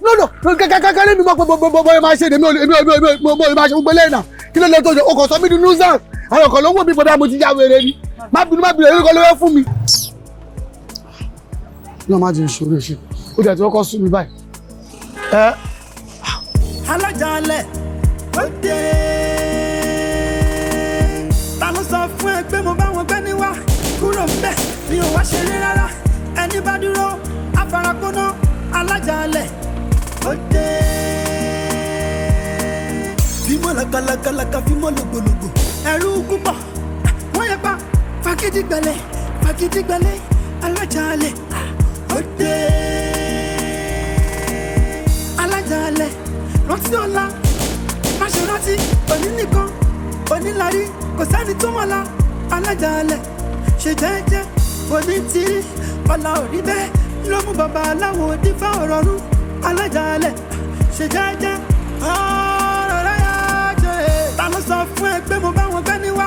lọ́dọ̀ kẹ́kẹ́kẹ́ mi mọ̀ pé bọ́bọ́ ẹ máa ṣe èmi ò máa ṣe gbogbo lẹ́yìn náà kí ló lè tó ṣe o kò sọ mí di nuisance àwọn ọkọ̀ ló ń wò mí pé mo ti já wèrè ni má bínú èyí kọ́ ló fẹ́ fún mi. náà má jẹ́ ìṣòro ṣe ó jẹ́ tí wọ́n kọ́ sún mi báyìí. Alajale ó dé ta ló sọ fún ẹ pé mo bá wọn gbẹ́ níwá kúrò ń bẹ̀ mi ò wá ṣeré rárá ẹni bá dúró afárapóná Alajale ó dé fímọ́ lakalaka fímọ́ lògbòlògbò ẹ̀rù púpọ̀ wọ́n yẹ pa fagídígbẹ̀lẹ̀ Alajale ó dé Alajale rántí ọ̀la má ṣe rántí òní nìkan onílárí kò sẹ́ni tó mọ̀ la Alajale ṣe jẹ́jẹ́ òní tìrí ọ̀la òrí bẹ́ẹ̀ ló mú bàbá aláwọ̀ dífá ọ̀rọ̀ rú Alajale ṣe jẹ́jẹ́ ọ̀rọ̀ rẹ̀ yá jẹ́ ta ló sọ fún ẹ pé mo bá wọn gbẹ́ níwá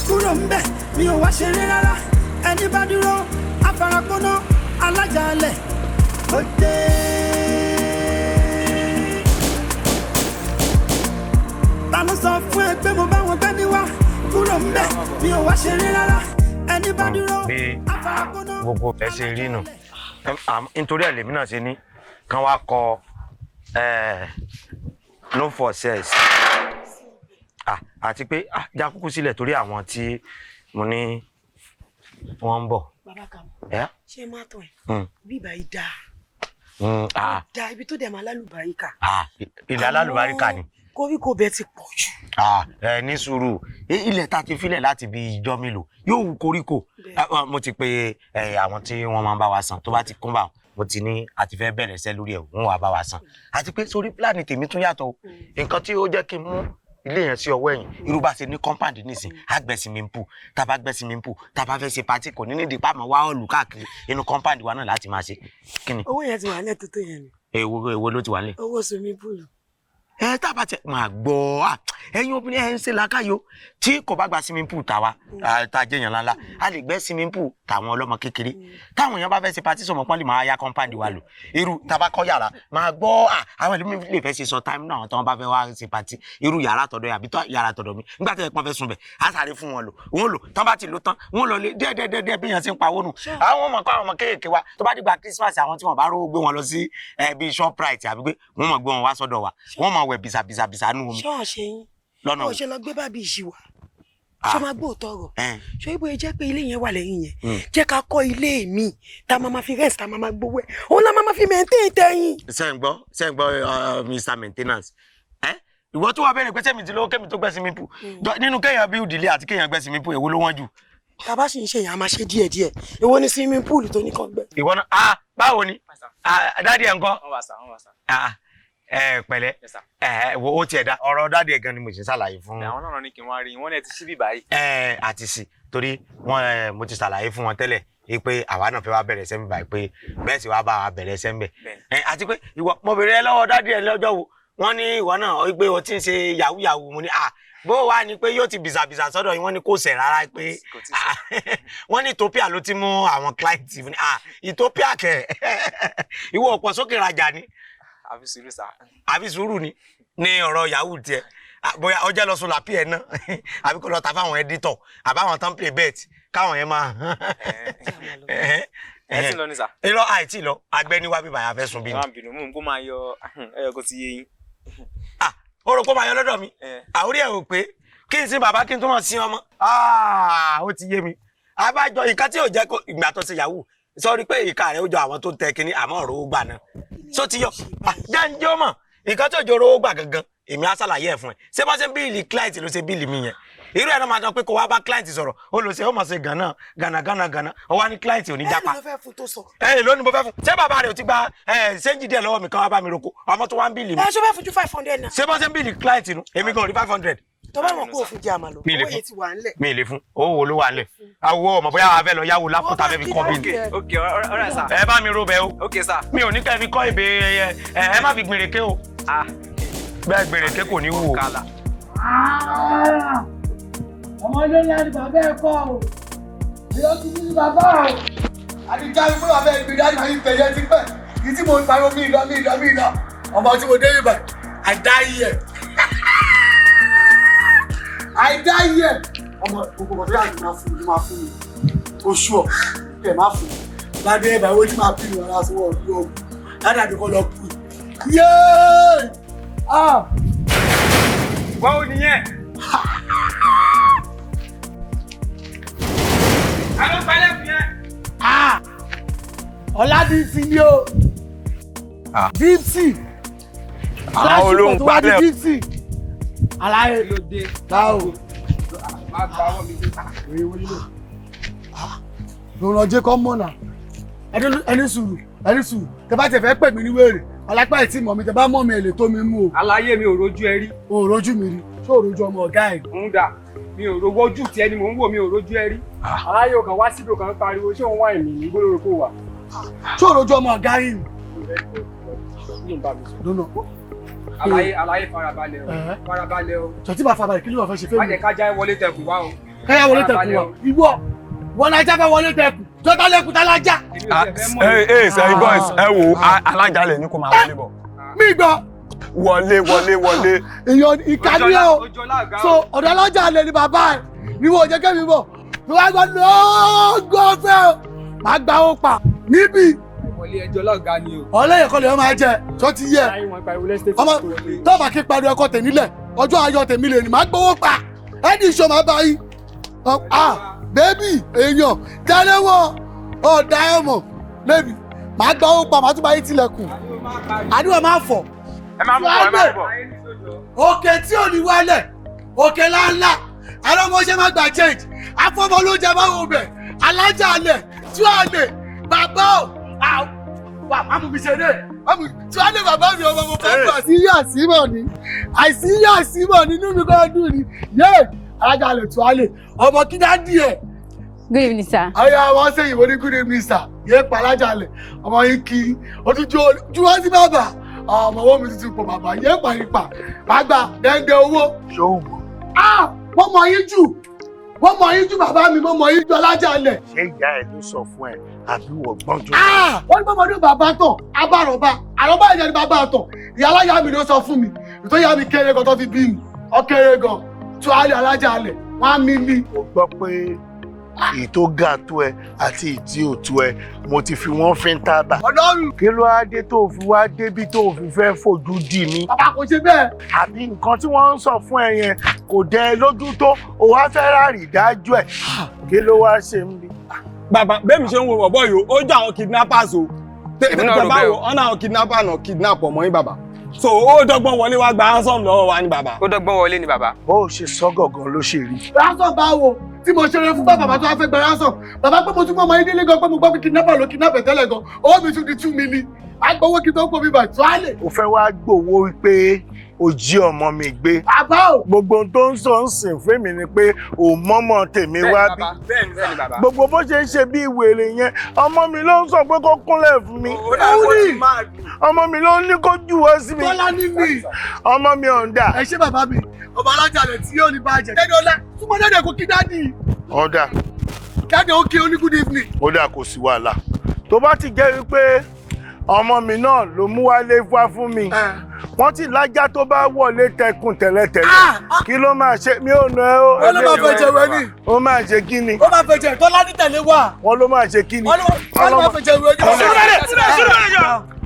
kúrò ń bẹ̀ mi ò wá ṣeré rárá ẹni bá dúró afárapóná Alajale ó dé. ta ló sọ fún ẹ pé mo bá wọn gbẹ́ níwá kúrò ń bẹ̀ mi ò wá ṣeré rárá ẹni bá dúró afárapóná. gbogbo ẹ ṣe rí nù nítorí ẹ lèmi náà ṣe ní kán wá kọ no for sex àti pé já kúkú sílẹ̀ torí àwọn tí mo ní wọ́n ń bọ̀. bàbá kan ṣé má tán ẹ bíbá yìí dáa dáa ibi tó dẹ̀ máa lálùbáríkà. ilẹ̀ alálùbáríkà ni. koríko bẹ́ẹ̀ ti pọ̀ jù. ní sùúrù ilẹ̀ tá a ti filẹ̀ láti bí ijọ́ mélòó yóò wù koríko mo ti pe àwọn tí wọ́n máa ń bá wa san tó bá ti kún bá mo ti ní àti fẹ́ bẹ̀rẹ̀ iṣẹ́ lórí ẹ̀ wọ́n wà bá wa san àti pé sórí pílánì tèmi tún yàtọ̀ nǹkan tí ó jẹ́ kí n mú ilé yẹn sí ọwọ́ ẹ̀yìn irú bá ṣe ní compound nísìn àgbẹ̀ swimming pool tá a bá gbẹ́ swimming pool tá a bá fẹ́ ṣe party kò ní nídìí pàmò wá ọ̀lù káàkiri inú compound wa náà láti máa ṣe kí ni. owó yẹn ti wà lẹ́ẹ̀ tó yẹn ni. èwo ló ti wà lẹ́ẹ̀. owó swimming pool. tá a bá tẹ máa gbọ́ ẹ̀yin obìnrin ẹ̀ ń ṣe làákàyò tí kò bá gba swimming pool tàwa tá a jẹ́ èèyàn ńláńlá a lè gbẹ́ swimming pool tàwọn ọlọ́mọ kékeré táwọn èèyàn bá fẹ́ ṣe party sọmọ pọ́n lè máa ya compound wa lò irú tá a bá kọ́ yàrá máa gbọ́ àwọn ẹlòmíín lè fẹ́ ṣe sọ time náà tí wọ́n bá fẹ́ wá ṣe party irú yàrá tọ̀dọ̀ àbí yàrá tọ̀dọ̀ mi nígbà tí ẹ̀pọ̀n fẹ́ sùn bẹ̀ á sáré fún wọn lò wọ́n lò tán bá ti lò tán wọ́n lọ lé díẹ̀díẹ̀díẹ̀ bí èèyàn ti ń pawó nù àwọn ọmọ kéèké wa tó bá dìgbà Christmas àwọn tí wọ́n bá rówó gbé wọn lọ sí bíi Shoprite àbí pé wọ́n mọ̀ gbé wọn wá sọ́dọ̀ wa wọ́n mọ̀ wẹ̀ bìsàbìsà nù omi. ṣọ́ọ̀ṣì yín ó ṣe lọ gbé bàbí ìṣìwà ṣé máa gbọ́ òótọ́ rọ̀ ṣé ibo jẹ́ pé ilé yẹn wà lẹ́yìn yẹn jẹ́ ká kọ́ ilé mi tá a máa fi rest tá a máa gbowó ẹ̀ òun la máa fi maintain tẹ̀yìn. ṣé ń gbọ́ Mr Maintenance ìwọ tó wà bẹ́ẹ̀ ni pé sẹ́mi ti lówó kémi tó gbẹ́ swimming pool nínú kéèyàn build ilé àti kéèyàn gbẹ́ swimming pool èwo ló wọ́n jù. tàbá sì ń ṣe yẹn a máa ṣe díẹ̀díẹ̀ èwo ni swimming pool tó ní kan gbẹ́. ìwọ náà báwo ni dádì ẹ̀ ń kọ́ pẹ̀lẹ́ wo ó tiẹ̀ da ọ̀rọ̀ dáàdi ẹ̀ gan ni mo ṣe ṣàlàyé fún. àwọn náà ní kí n wá rí wọn ní ẹ ti ṣí bí báyìí. àti sí torí mo ti ṣàlàyé fún wọn tẹ́lẹ̀ pé àwa náà fẹ́ wá bẹ̀rẹ̀ sẹ́mi báyìí pé bẹ́ẹ̀ sì wá bá wa bẹ̀rẹ̀ sẹ́mi bẹ̀. àti pé ìwọ mo bèrè ẹ lọ́wọ́ dáàdi ẹ lọ́jọ́ wo wọ́n ní ìwọ náà pé o ti ń ṣe yahoo yahoo mo ní bó wà ní pé yóò ti bìsàbìsà sọ́dọ̀ yín wọ́n ní kò sẹ̀ rárá pé wọ́n ní Ethiopia ló ti mú àwọn client ní Ethiopia kẹ̀ ìwọ ọ̀pọ̀ sókè rajà ni. àfi sùúrù ni ní ọ̀rọ̀ yahoo tiẹ̀ bóyá ọjọ́ lọ sùn làpí ẹ̀ náà àbí kò lọ ta fáwọn editor àbáwọn tán play bet káwọn yẹn máa. ẹ ti lọ ní sà. irọ́ àìtí lọ agbẹ́ni wá bíbá yà fẹ́ sùn bí ni. àwọn àbínú mú kó máa yọ ẹyọ kó ti yé yín. ó rò kó máa yọ lọ́dọ̀ mi àórí ẹ̀ ò pé kí n sin bàbá kí n tó mọ̀ sí ọmọ. ó ti yé mi abájọ nǹkan tí ò jẹ́ kó ìgbà tó ṣe yahoo sọ rí pé ìka rẹ̀ ó jọ àwọn tó ń tẹ kínní àmọ́ ọ̀rọ̀ owó gbà náà só ti yọ jẹ́ ọmọ nǹkan tí ò jọ owó gbà gangan èmi á ṣàlàyé ẹ̀ fún ẹ ṣé bá ṣe ń bíìlì client ló ṣe bíìlì mi yẹn irú ẹ̀ náà máa dán pé kó wá bá client sọ̀rọ̀ ó lọ ṣe ó mọ̀ ṣe gànà ó wá ní client ò ní jápa ẹ lónìí mo fẹ́ fún ṣé bàbá rẹ̀ ò ti gba ṣéǹjì díẹ̀ lọ́wọ́ mi kan wá bá mi roko ọmọ tó wá ń bíìlì mi. ẹ ṣe fẹ́ fún ju 500 náà. ṣé bá ṣe ń bíìlì client nu èmi gan rí 500. tó bá wọn kó òfin jẹ àmàlò owó yẹn ti wà ńlẹ̀. mi ì lè fún owó wo ló wà ńlẹ̀ awo ọmọ bóyá wàá fẹ́ lọ yáwó lápútà fẹ́ fi kọ́ bíìlì. Okay, all right sir. ẹ bá mi ro bẹ́ẹ̀ o. Okay sir. mi ò ní kẹ́ fi kọ́ ìbè ẹ má fi gbèrèké o. bẹ́ẹ̀ gbèrèké kò ní wù o. ọmọdé ńlá ni bàbá ẹ kọ́ o ìyá ti ní bàbá o àdìjà mi fún bàbá ẹgbẹ́ dájú àyè ìpẹ̀yẹ ti pẹ́ kì í tí mo ń pariwo mí lọ ọmọ tí mo dé yìí báyìí àìdáyé ọmọ gbogbo ọ̀dọ́ àti máa fún mi oṣù ọ̀ kẹ̀ máa fún mi ládé ẹ̀bà owó tí máa bí mi ọ̀rá sọ́wọ́ ọ̀dọ́ ọ̀gbìn ládàbí kọ́ lọ kú yéé báwo nìyẹn. Alo pẹ̀lẹ́ fún yẹn. Ọ̀làdì ti ní o. Dípsì. Àwọn olóhùn pálẹ̀. Dípsì. Aláyé ló dé. Báwo. Má gba ọwọ́ mi dé. Èyí wọ́n nílò. Lọ́nà jẹ́ kọ́ mọ̀nà. Ẹni sùúrù. Tẹ bá tẹ fẹ́ pè mí ní wèrè. Alápá ìtì mọ̀ mi tẹ bá mọ̀ mi ẹ̀ lè tó mi mú o. Aláyé mi ò rojú ẹ rí. O ò rojú mi rí. Ṣé o rojú ọmọ ọ̀gá ẹ̀? Ń dà. Mi ò rojú ojú tí ẹni mò ń wò mi ò rojú ẹ rí. Aláyé ò kàn wá síbi ò kàn pariwo ṣé òun wá ìmì ní gbólórí kò wà. Ṣé o rojú ọmọ ọ̀gá yìí? Aláyé farabalẹ̀ o. Sọtí bá farabalẹ̀ kí ló wà fẹ́ ṣe fẹ́ mi? Má jẹ́ ká já wọlé tẹkùn wá o. Káyà wọlé tẹkùn wá. Ìwọ wọn ajá fẹ́ wọlé tẹkùn. Jọ́tà lẹ́kùn tá lájá. Sẹ́yìn boys ẹ wo Alajale ní kó máa wọlé bọ̀. Mi gbọ́. Wọlé. Èèyàn ìkànnì ẹ̀ o. So ọ̀dọ̀ Alajale ni bàbá ẹ̀ ni wọ́n jẹ́ kẹ́mi bọ̀. Tó wá gbọ́ lọ́gọ́ fẹ́ o. Màá gba ó pa níbí. Wọlé ẹjọ́ lọ́gàá ni o. Ọlẹ́yìn kọ́lẹ̀ wọn máa jẹ tó ti yẹ. Ọmọ tọ́ọ̀bà kí pariwo ẹ̀kọ́ tèmi lẹ̀ ọjọ́ ayọ̀ tèmi lè ní màá gbowó pa. Ẹni ìṣó máa bá yín. Bébì èèyàn jẹ́lẹ́wọ̀ ọ̀dà ẹ̀mọ̀ lẹ́bi màá gba owó pa màá tún bá yín tilẹ̀kùn. Àdúrà máa fọ̀. Ẹ máa mú bọ̀. Òkè tí ò ní wálẹ̀ òkè láńlá àlọ́mọṣẹ́ má gba change afọ́mọ ló jẹ báwo bẹ̀ Alajale tí wàá lè bàbá ò wà má mú mi ṣe dé tí wàá lè bàbá mi ọmọ mo fẹ́ gbà àìsíyà símọ̀ nínú mi kọ́ dùn ni yé Alajale tí wàá lè ọmọ kí dá díẹ̀. Good evening, sir. Aya wọ́n ṣe ìwé ní good evening, sir. Yé pa Alajale ọmọ yín kí o tún ju wọ́n sí bàbá ọmọ owó mi tuntun pọ̀ bàbá yé pa yín pa má gbà dẹ́ndẹ́ owó. Ṣó wọ́n mọ yín jù bàbá mi mo mọ yín jù Alajale. ṣé ìyá ẹ ló sọ fún ẹ àbí wọ́n gbọ́n jù. wọ́n ní bọ́mọdé bàbá tán abárọ̀bá àrọ̀bá ìjẹ́ ni bàbá tán ìyá aláya mi ló sọ fún mi ìtọ́ ìyá mi kéré gan tó fi bí mi ọ kéré gan tó Alajale wọ́n á mi ní. mo gbọ́ pé èyí tó ga tó ẹ àti ìdí òtú ẹ mo ti fi wọ́n fi ń tábà. Ọlọ́run. kí ló á dé tó fi wá débi tó fi fẹ́ fojú dì mí. bàbá kò ṣe bẹ́ẹ̀. àbí nǹkan tí wọ́n ń sọ fún ẹ yẹn kò dẹ ẹ lójú tó o wá fẹ́ ráàrí dájú ẹ̀ kí ló wá ṣe ń bí. bàbá bẹ́ẹ̀ mi ṣe ń wo bọ̀bọ̀ yìí ó jọ àwọn kidnappers o tẹ̀sán báwo ọ̀nà àwọn kidnapper náà kidnap ọmọ yín bàbá so ó dọ́gbọ́n wọlé wá gba ransom lọ́wọ́ wa ní bàbá. Ó dọ́gbọ́n wọlé ní bàbá. bó o ṣe sọ gọ̀gàn ló ṣe rí. ransom báwo tí mo ṣeré fún bàbá tó wá fẹ́ gba ransom bàbá pé mo tún mọ́ ọmọ yín délé gan pé mo gbọ́ pé kidnapper ló kidnap tẹ́lẹ̀ gan owó mi tún di 2 million agbowó kí tó pọ̀ mi bàtú àlè. o fẹ́ wá gbowó pé o jí ọmọ mi gbé. bàbá o. gbogbo tó ń sọ ń sìn fún mi ni pé o mọ́mọ́ tèmi wá bí. bẹ́ẹ̀ ni bàbá. gbogbo bó ṣe ń ṣe bí ìwèrè yẹn ọmọ mi ló ń sọ pé kó kúnlẹ̀ fún mi. ọmọ mi ló ní kó jùwọ́ sí mi. Bọ́lá ní mi. ọmọ mi ò ń dà. ẹ ṣé bàbá mi ọba Alajale tí yóò ní bàjẹ́. Eniola túmọ̀ dáadé kò kí dáàdì. ọ̀dà. dáàdì ó kí ó ní good evening. ó dà kò sí wàhálà tó bá ti jẹ́ wípé ọmọ mi náà ló mú wálé wá fún mi wọ́n ti lájá tó bá wọlé tẹkùn tẹ́lẹ̀tẹ́lẹ̀ kí ló máa ṣe mí ò ná ẹ́ ó. wọ́n ló máa fẹ́ jẹ wẹ́nì. ó máa ṣe kí ni. ó máa fẹ́ jẹ Tọ́lá ní tẹ̀lé wà. wọ́n ló máa ṣe kí ni. wọ́n ló máa fẹ́ jẹ wẹ́nì.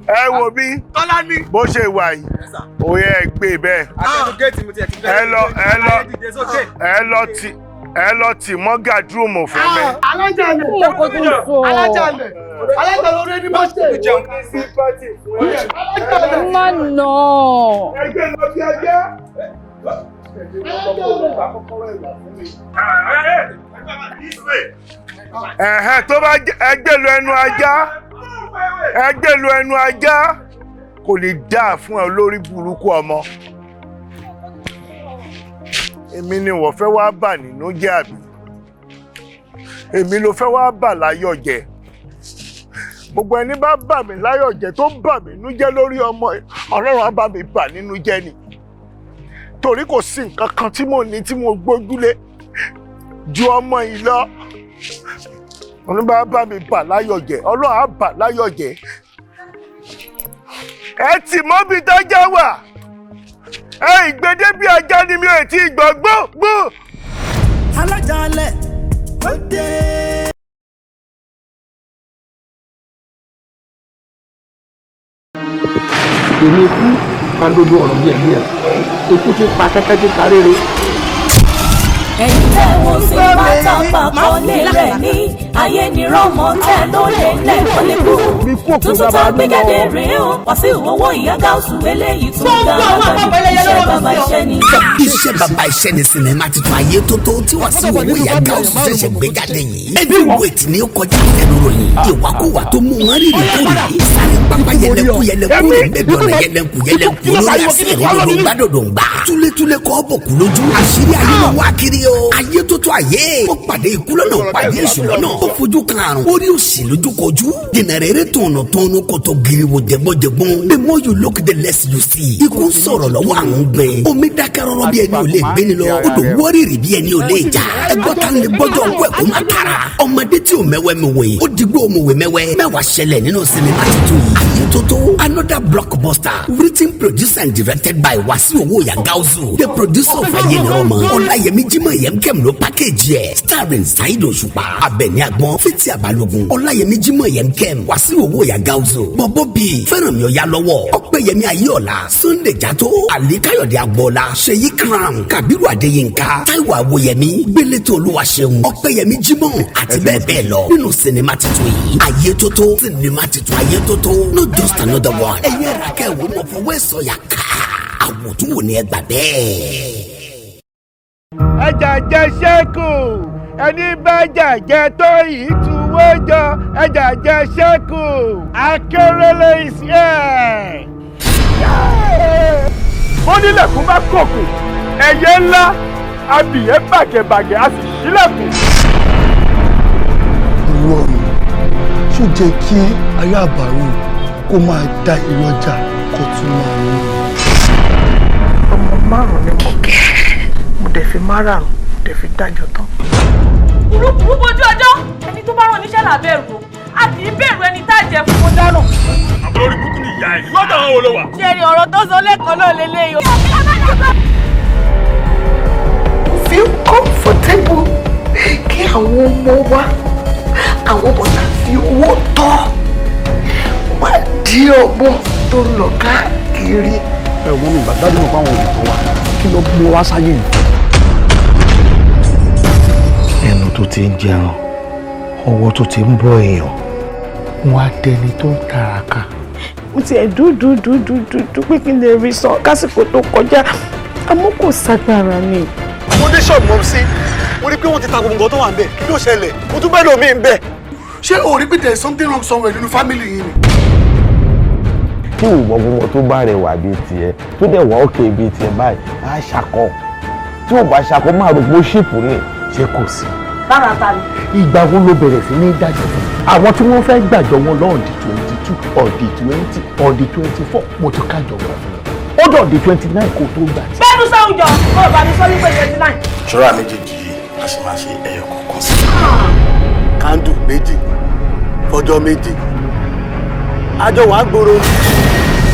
ẹ wo bí Tọ́lá ní. bó ṣe wà yìí ó yẹ ẹ gbé bẹ́ẹ̀. ẹ lọ ẹ lọ tì mọ́ gàdúrùmù fún mi. Alájàlẹ̀ alájàlẹ̀ orí ẹni bá ṣe. Má nà. Ẹgbẹ́ lọ sí ajá. Ẹ̀hẹ́n tó bá ẹgbẹ́ lu ẹnu ajá ẹgbẹ́ lu ẹnu ajá kò lè dáa fún ẹ olórí burúkú ọmọ. Èmi ni wọ́n fẹ́ wá bà nínú jẹ́ àbí? Èmi ló fẹ́ wá bà láyọ̀ jẹ́. Gbogbo ẹni bá bà mí láyọ̀ jẹ́ tó bà mí nínú jẹ́ lórí ọmọ Ọlọ́run á bá mi bà nínú jẹ́ ni. Torí kò sí nǹkan kan tí mo ní tí mo gbójúlé ju ọmọ yìí lọ. Ọlọ́run bá mi bà láyọ̀ jẹ́, Ọlọ́run á bà láyọ̀ jẹ́. Ẹ tì mọ́ bí tájá wà. Ìgbédé bí ajá ni mi ò tí ì gbọ́ gbó. Alájàlẹ̀ ó dé. Èmi kú kandodo ọ̀rọ̀ bí ẹ̀mí ẹ̀. Ikú ti pa kẹ́kẹ́ tí kárẹ́rẹ́. Ẹ̀yin tẹ́ wo sí pátápá kọ́lé rẹ̀ ní ayé ni rọ́mọ tẹ́ ló lè lẹ́kọ̀ọ́ lè kú. Tuntun tá gbé jáde rèé o, Wasiu Owóiya Gáúsù eléyìí tún ga agbájú iṣẹ́ bàbá iṣẹ́ ni. Iṣẹ́ bàbá iṣẹ́ ni sinimá titun ayé tó tó tí Wasiu Owóiya Gáúsù ṣẹ̀ṣẹ̀ gbé jáde yìí. Heavyweight ni ó kọjá àfẹnuròyìn. Ìwàkúwà tó mú wọn rírì kúrì. Sáré pápá yẹlẹkú yẹlẹkú rẹ̀ gbẹdọ̀nà yẹlẹkú lórí àṣẹ ìrọ̀lọ́dún gbàdọ̀dọ̀ngbà. Túlétúlé kọ́ bọ̀kú lójú. Àṣírí ayé ló wá kiri o. Ayé tó tó ayé. Ó pàdé ikú lọ́nà pàdé èṣù lọ́nà. Ó fojú kan àrùn. Orí òsì lójú kojú. Jẹnẹrẹrẹ tọ̀nà tọ̀nà kòtò giriwo jẹgbọ́jẹgbọ́n. The more you look the less you see. Ikú ń sọ̀rọ̀ lọ́wọ́ àwọn gbẹ. Omi dákẹ́ rọ́rọ́ bí ẹni ò lè gbé ni lọ. Odò wọ́rìrì bí ẹni ò lè jà. Ẹgbọ́n ta ni gbọ́dọ̀ ọ̀gbọ́ ẹ̀kọ́ máa tara. Ọmọdé tí ò mẹ́wẹ́ mẹ́wẹ́. Ó digbó mọ̀wé mẹ́wẹ́. Mẹ́wàá ṣẹlẹ̀ nínú sinimá tuntun yìí. Ayé tó tó. Another blockbuster. Written, produced and directed by Wasiu Owóiya Gáúsù. The producer of Ayé ni Rọ́mọ. Ọláyẹmí Jímọ̀ Yẹmkẹ́m ló package yẹ. Starring Saheed Òṣùpá. Abẹ́ni Agbọ́n. Fẹ́tí Àbálògún. Ọláyẹmí Jímọ̀ Yẹmkẹ́m. Wasiu Owóiya Gáúsù. Bọ̀bọ̀ bíi Feranmi Oyalowo. Ọpẹ́yẹmí Ayéọlá. Sunday Jatto. Ali Káyọ̀dé Agboola. Ṣèyí Kram. Kàbírù Adéyínká. Táíwò Awóyẹmí. Gbélétò Olúwaṣeun. Ọpẹ́yẹmí Jímọ̀ àti bẹ́ẹ̀ bẹ́ẹ̀ lọ. Nínú sinimá titun yìí. Ayé tó tó. Sinimá titun Ayé tó tó. Not just another one. Ẹ̀yẹ́ rakẹ́ wo mọ̀ fọwọ́ ẹ̀sọ́ yà ká. Àwòtún wò ni ẹ gbà bẹ́ẹ̀. Ẹjà jẹ ṣẹ́kù ẹni bá jàjẹ tó yìí túwó jọ ẹjà jẹ ṣẹ́kù Akérèlé is here. Ó nílẹ̀kùn bá kọ̀kù ẹyẹ ńlá abìyẹ́ bàgẹ̀bàgẹ̀ a sì ṣílẹ̀kùn. Ìlú ọ̀run ṣó jẹ́ kí ayé àbárò kó máa da ìrọ̀jà kó tún máa mú. Ọmọ márùn-ún ni mo kẹ́ mo dẹ̀ fi márùn-ún dẹ̀ fi dájọ́ tán. Burúkú bójú ọjọ́ ẹni tó bá rán oníṣẹ́ là bẹ̀rù a kì í bẹ̀rù ẹni tá a jẹ fún un dáràn. Àbúrò orí kúkú ni ìyá ẹ̀ lọ́dọ̀ àwọn olówà. Ṣèrè ọ̀rọ̀ tó sọ lẹ́kọ̀ọ́ náà lélẹ́yìí o. Feel comfortable kí àwọn ọmọ wa àwọn bọ̀dá fi owó tọ́ wá di ọgbọ́n tó lọ káàkiri. Ẹ wo mi bàtà dùn fáwọn olùkọ́ wa kí ló mú wá sáyé yìí. Ẹnu tó ti ń jẹran ọwọ́ tó ti ń bọ́ èèyàn wọn á dẹni tó ń tàràkà. Mo ti ẹ̀ dúdú pé kí n lè rí san kásìkò tó kọjá àmọ́ kò ságbára ni. Mo dé ṣọ́ọ̀bù mọ́ sí mo rí pé wọ́n ti ta gbogbo nǹkan tó wà ń bẹ̀ kí ló ṣẹlẹ̀ mo tún bẹ́ẹ̀ lómi ń bẹ̀. Ṣé o rí pé there is something wrong somewhere nínú family yìí ni? Tí ìwọ gbogbo tó bá rẹwà bíi tiẹ̀ tó dẹ̀ wà òkè bíi tiẹ̀ báyìí á ṣakọ tí ò bá ṣakọ máa rò pé ó ṣìpù ni ṣé kò sí. Lára ta ni. Ìgbà wo ló bẹ̀rẹ̀ sí ní dájọ́ fún àwọn tí wọ́n fẹ́ gbàjọ wọn lọ́ọ̀dì 22 ọ̀dì 20 ọ̀dì 24 mo ti kájọ wọn fún wọn ó dọ̀dì 29 kó tó gbà tí. Bẹ́ẹ̀ni sáwùjọ kó o bá mi sọ wípé 29. Ṣọ́ra méjèèjì yìí a sì máa ṣe ẹyọ kọ̀ọ̀kan sí. Kándù méjì fọjọ́ méjì àjọ wàá gbòòrò.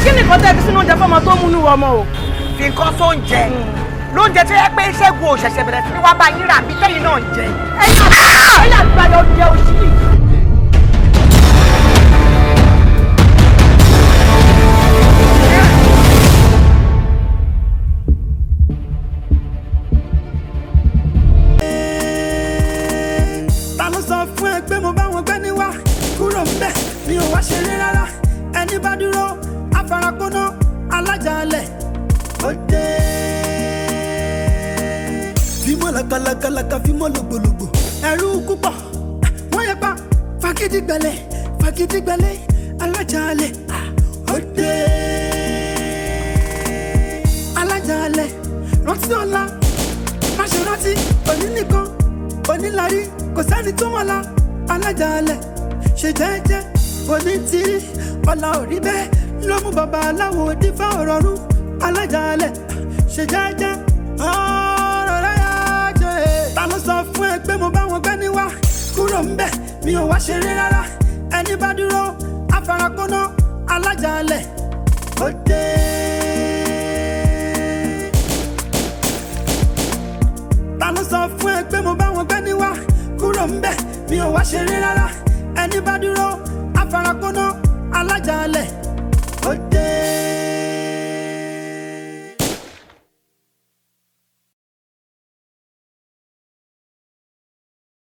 Kí ni nǹkan tẹ́ fi sínú oúnjẹ fọ́mọ tó múnú ọmọ o? Fi nǹkan sóúnjẹ lóúnjẹ tó yẹ pé Ṣẹ́gun ò ṣẹ̀ṣẹ̀ bẹ̀rẹ̀ sí ní wá bá yín rà bí tẹ́yìn náà ń jẹ. Ẹ̀yin àgbàdo jẹ òṣìlì. ń bẹ̀ mi ò wá ṣeré rárá ẹni bá dúró afarakóná Alajale ó dé. Fímọ̀ làkàlàkàlàkà fímọ̀ lògbòlògbò ẹ̀rù púpọ̀ wọ́n yẹ pa fàgídígbẹ̀lẹ̀ Alajale ó dé. Alajale rántí ọ̀la má ṣe rántí òní nìkan onílárí kò sẹ́ni tó mọ̀la Alajale ṣe jẹ́jẹ́ òní tí ọ̀la ò rí bẹ́ẹ̀ ló mú bàbá aláwo dífá ọ̀rọ̀ rú Alajale ṣe jẹ́jẹ́ ọ̀rọ̀ rẹ̀ yá jẹ́. Ta ló sọ fún ẹ pé mo bá wọn gbẹ́ ní wá kúrò ń bẹ̀ mi ò wá ṣeré rárá ẹni bá dúró afarakóná Alajale ó dé. Ta ló sọ fún ẹ pé mo bá wọn gbẹ́ ní wá kúrò ń bẹ̀ mi ò wá ṣeré rárá ẹni bá dúró afarakóná Alajale.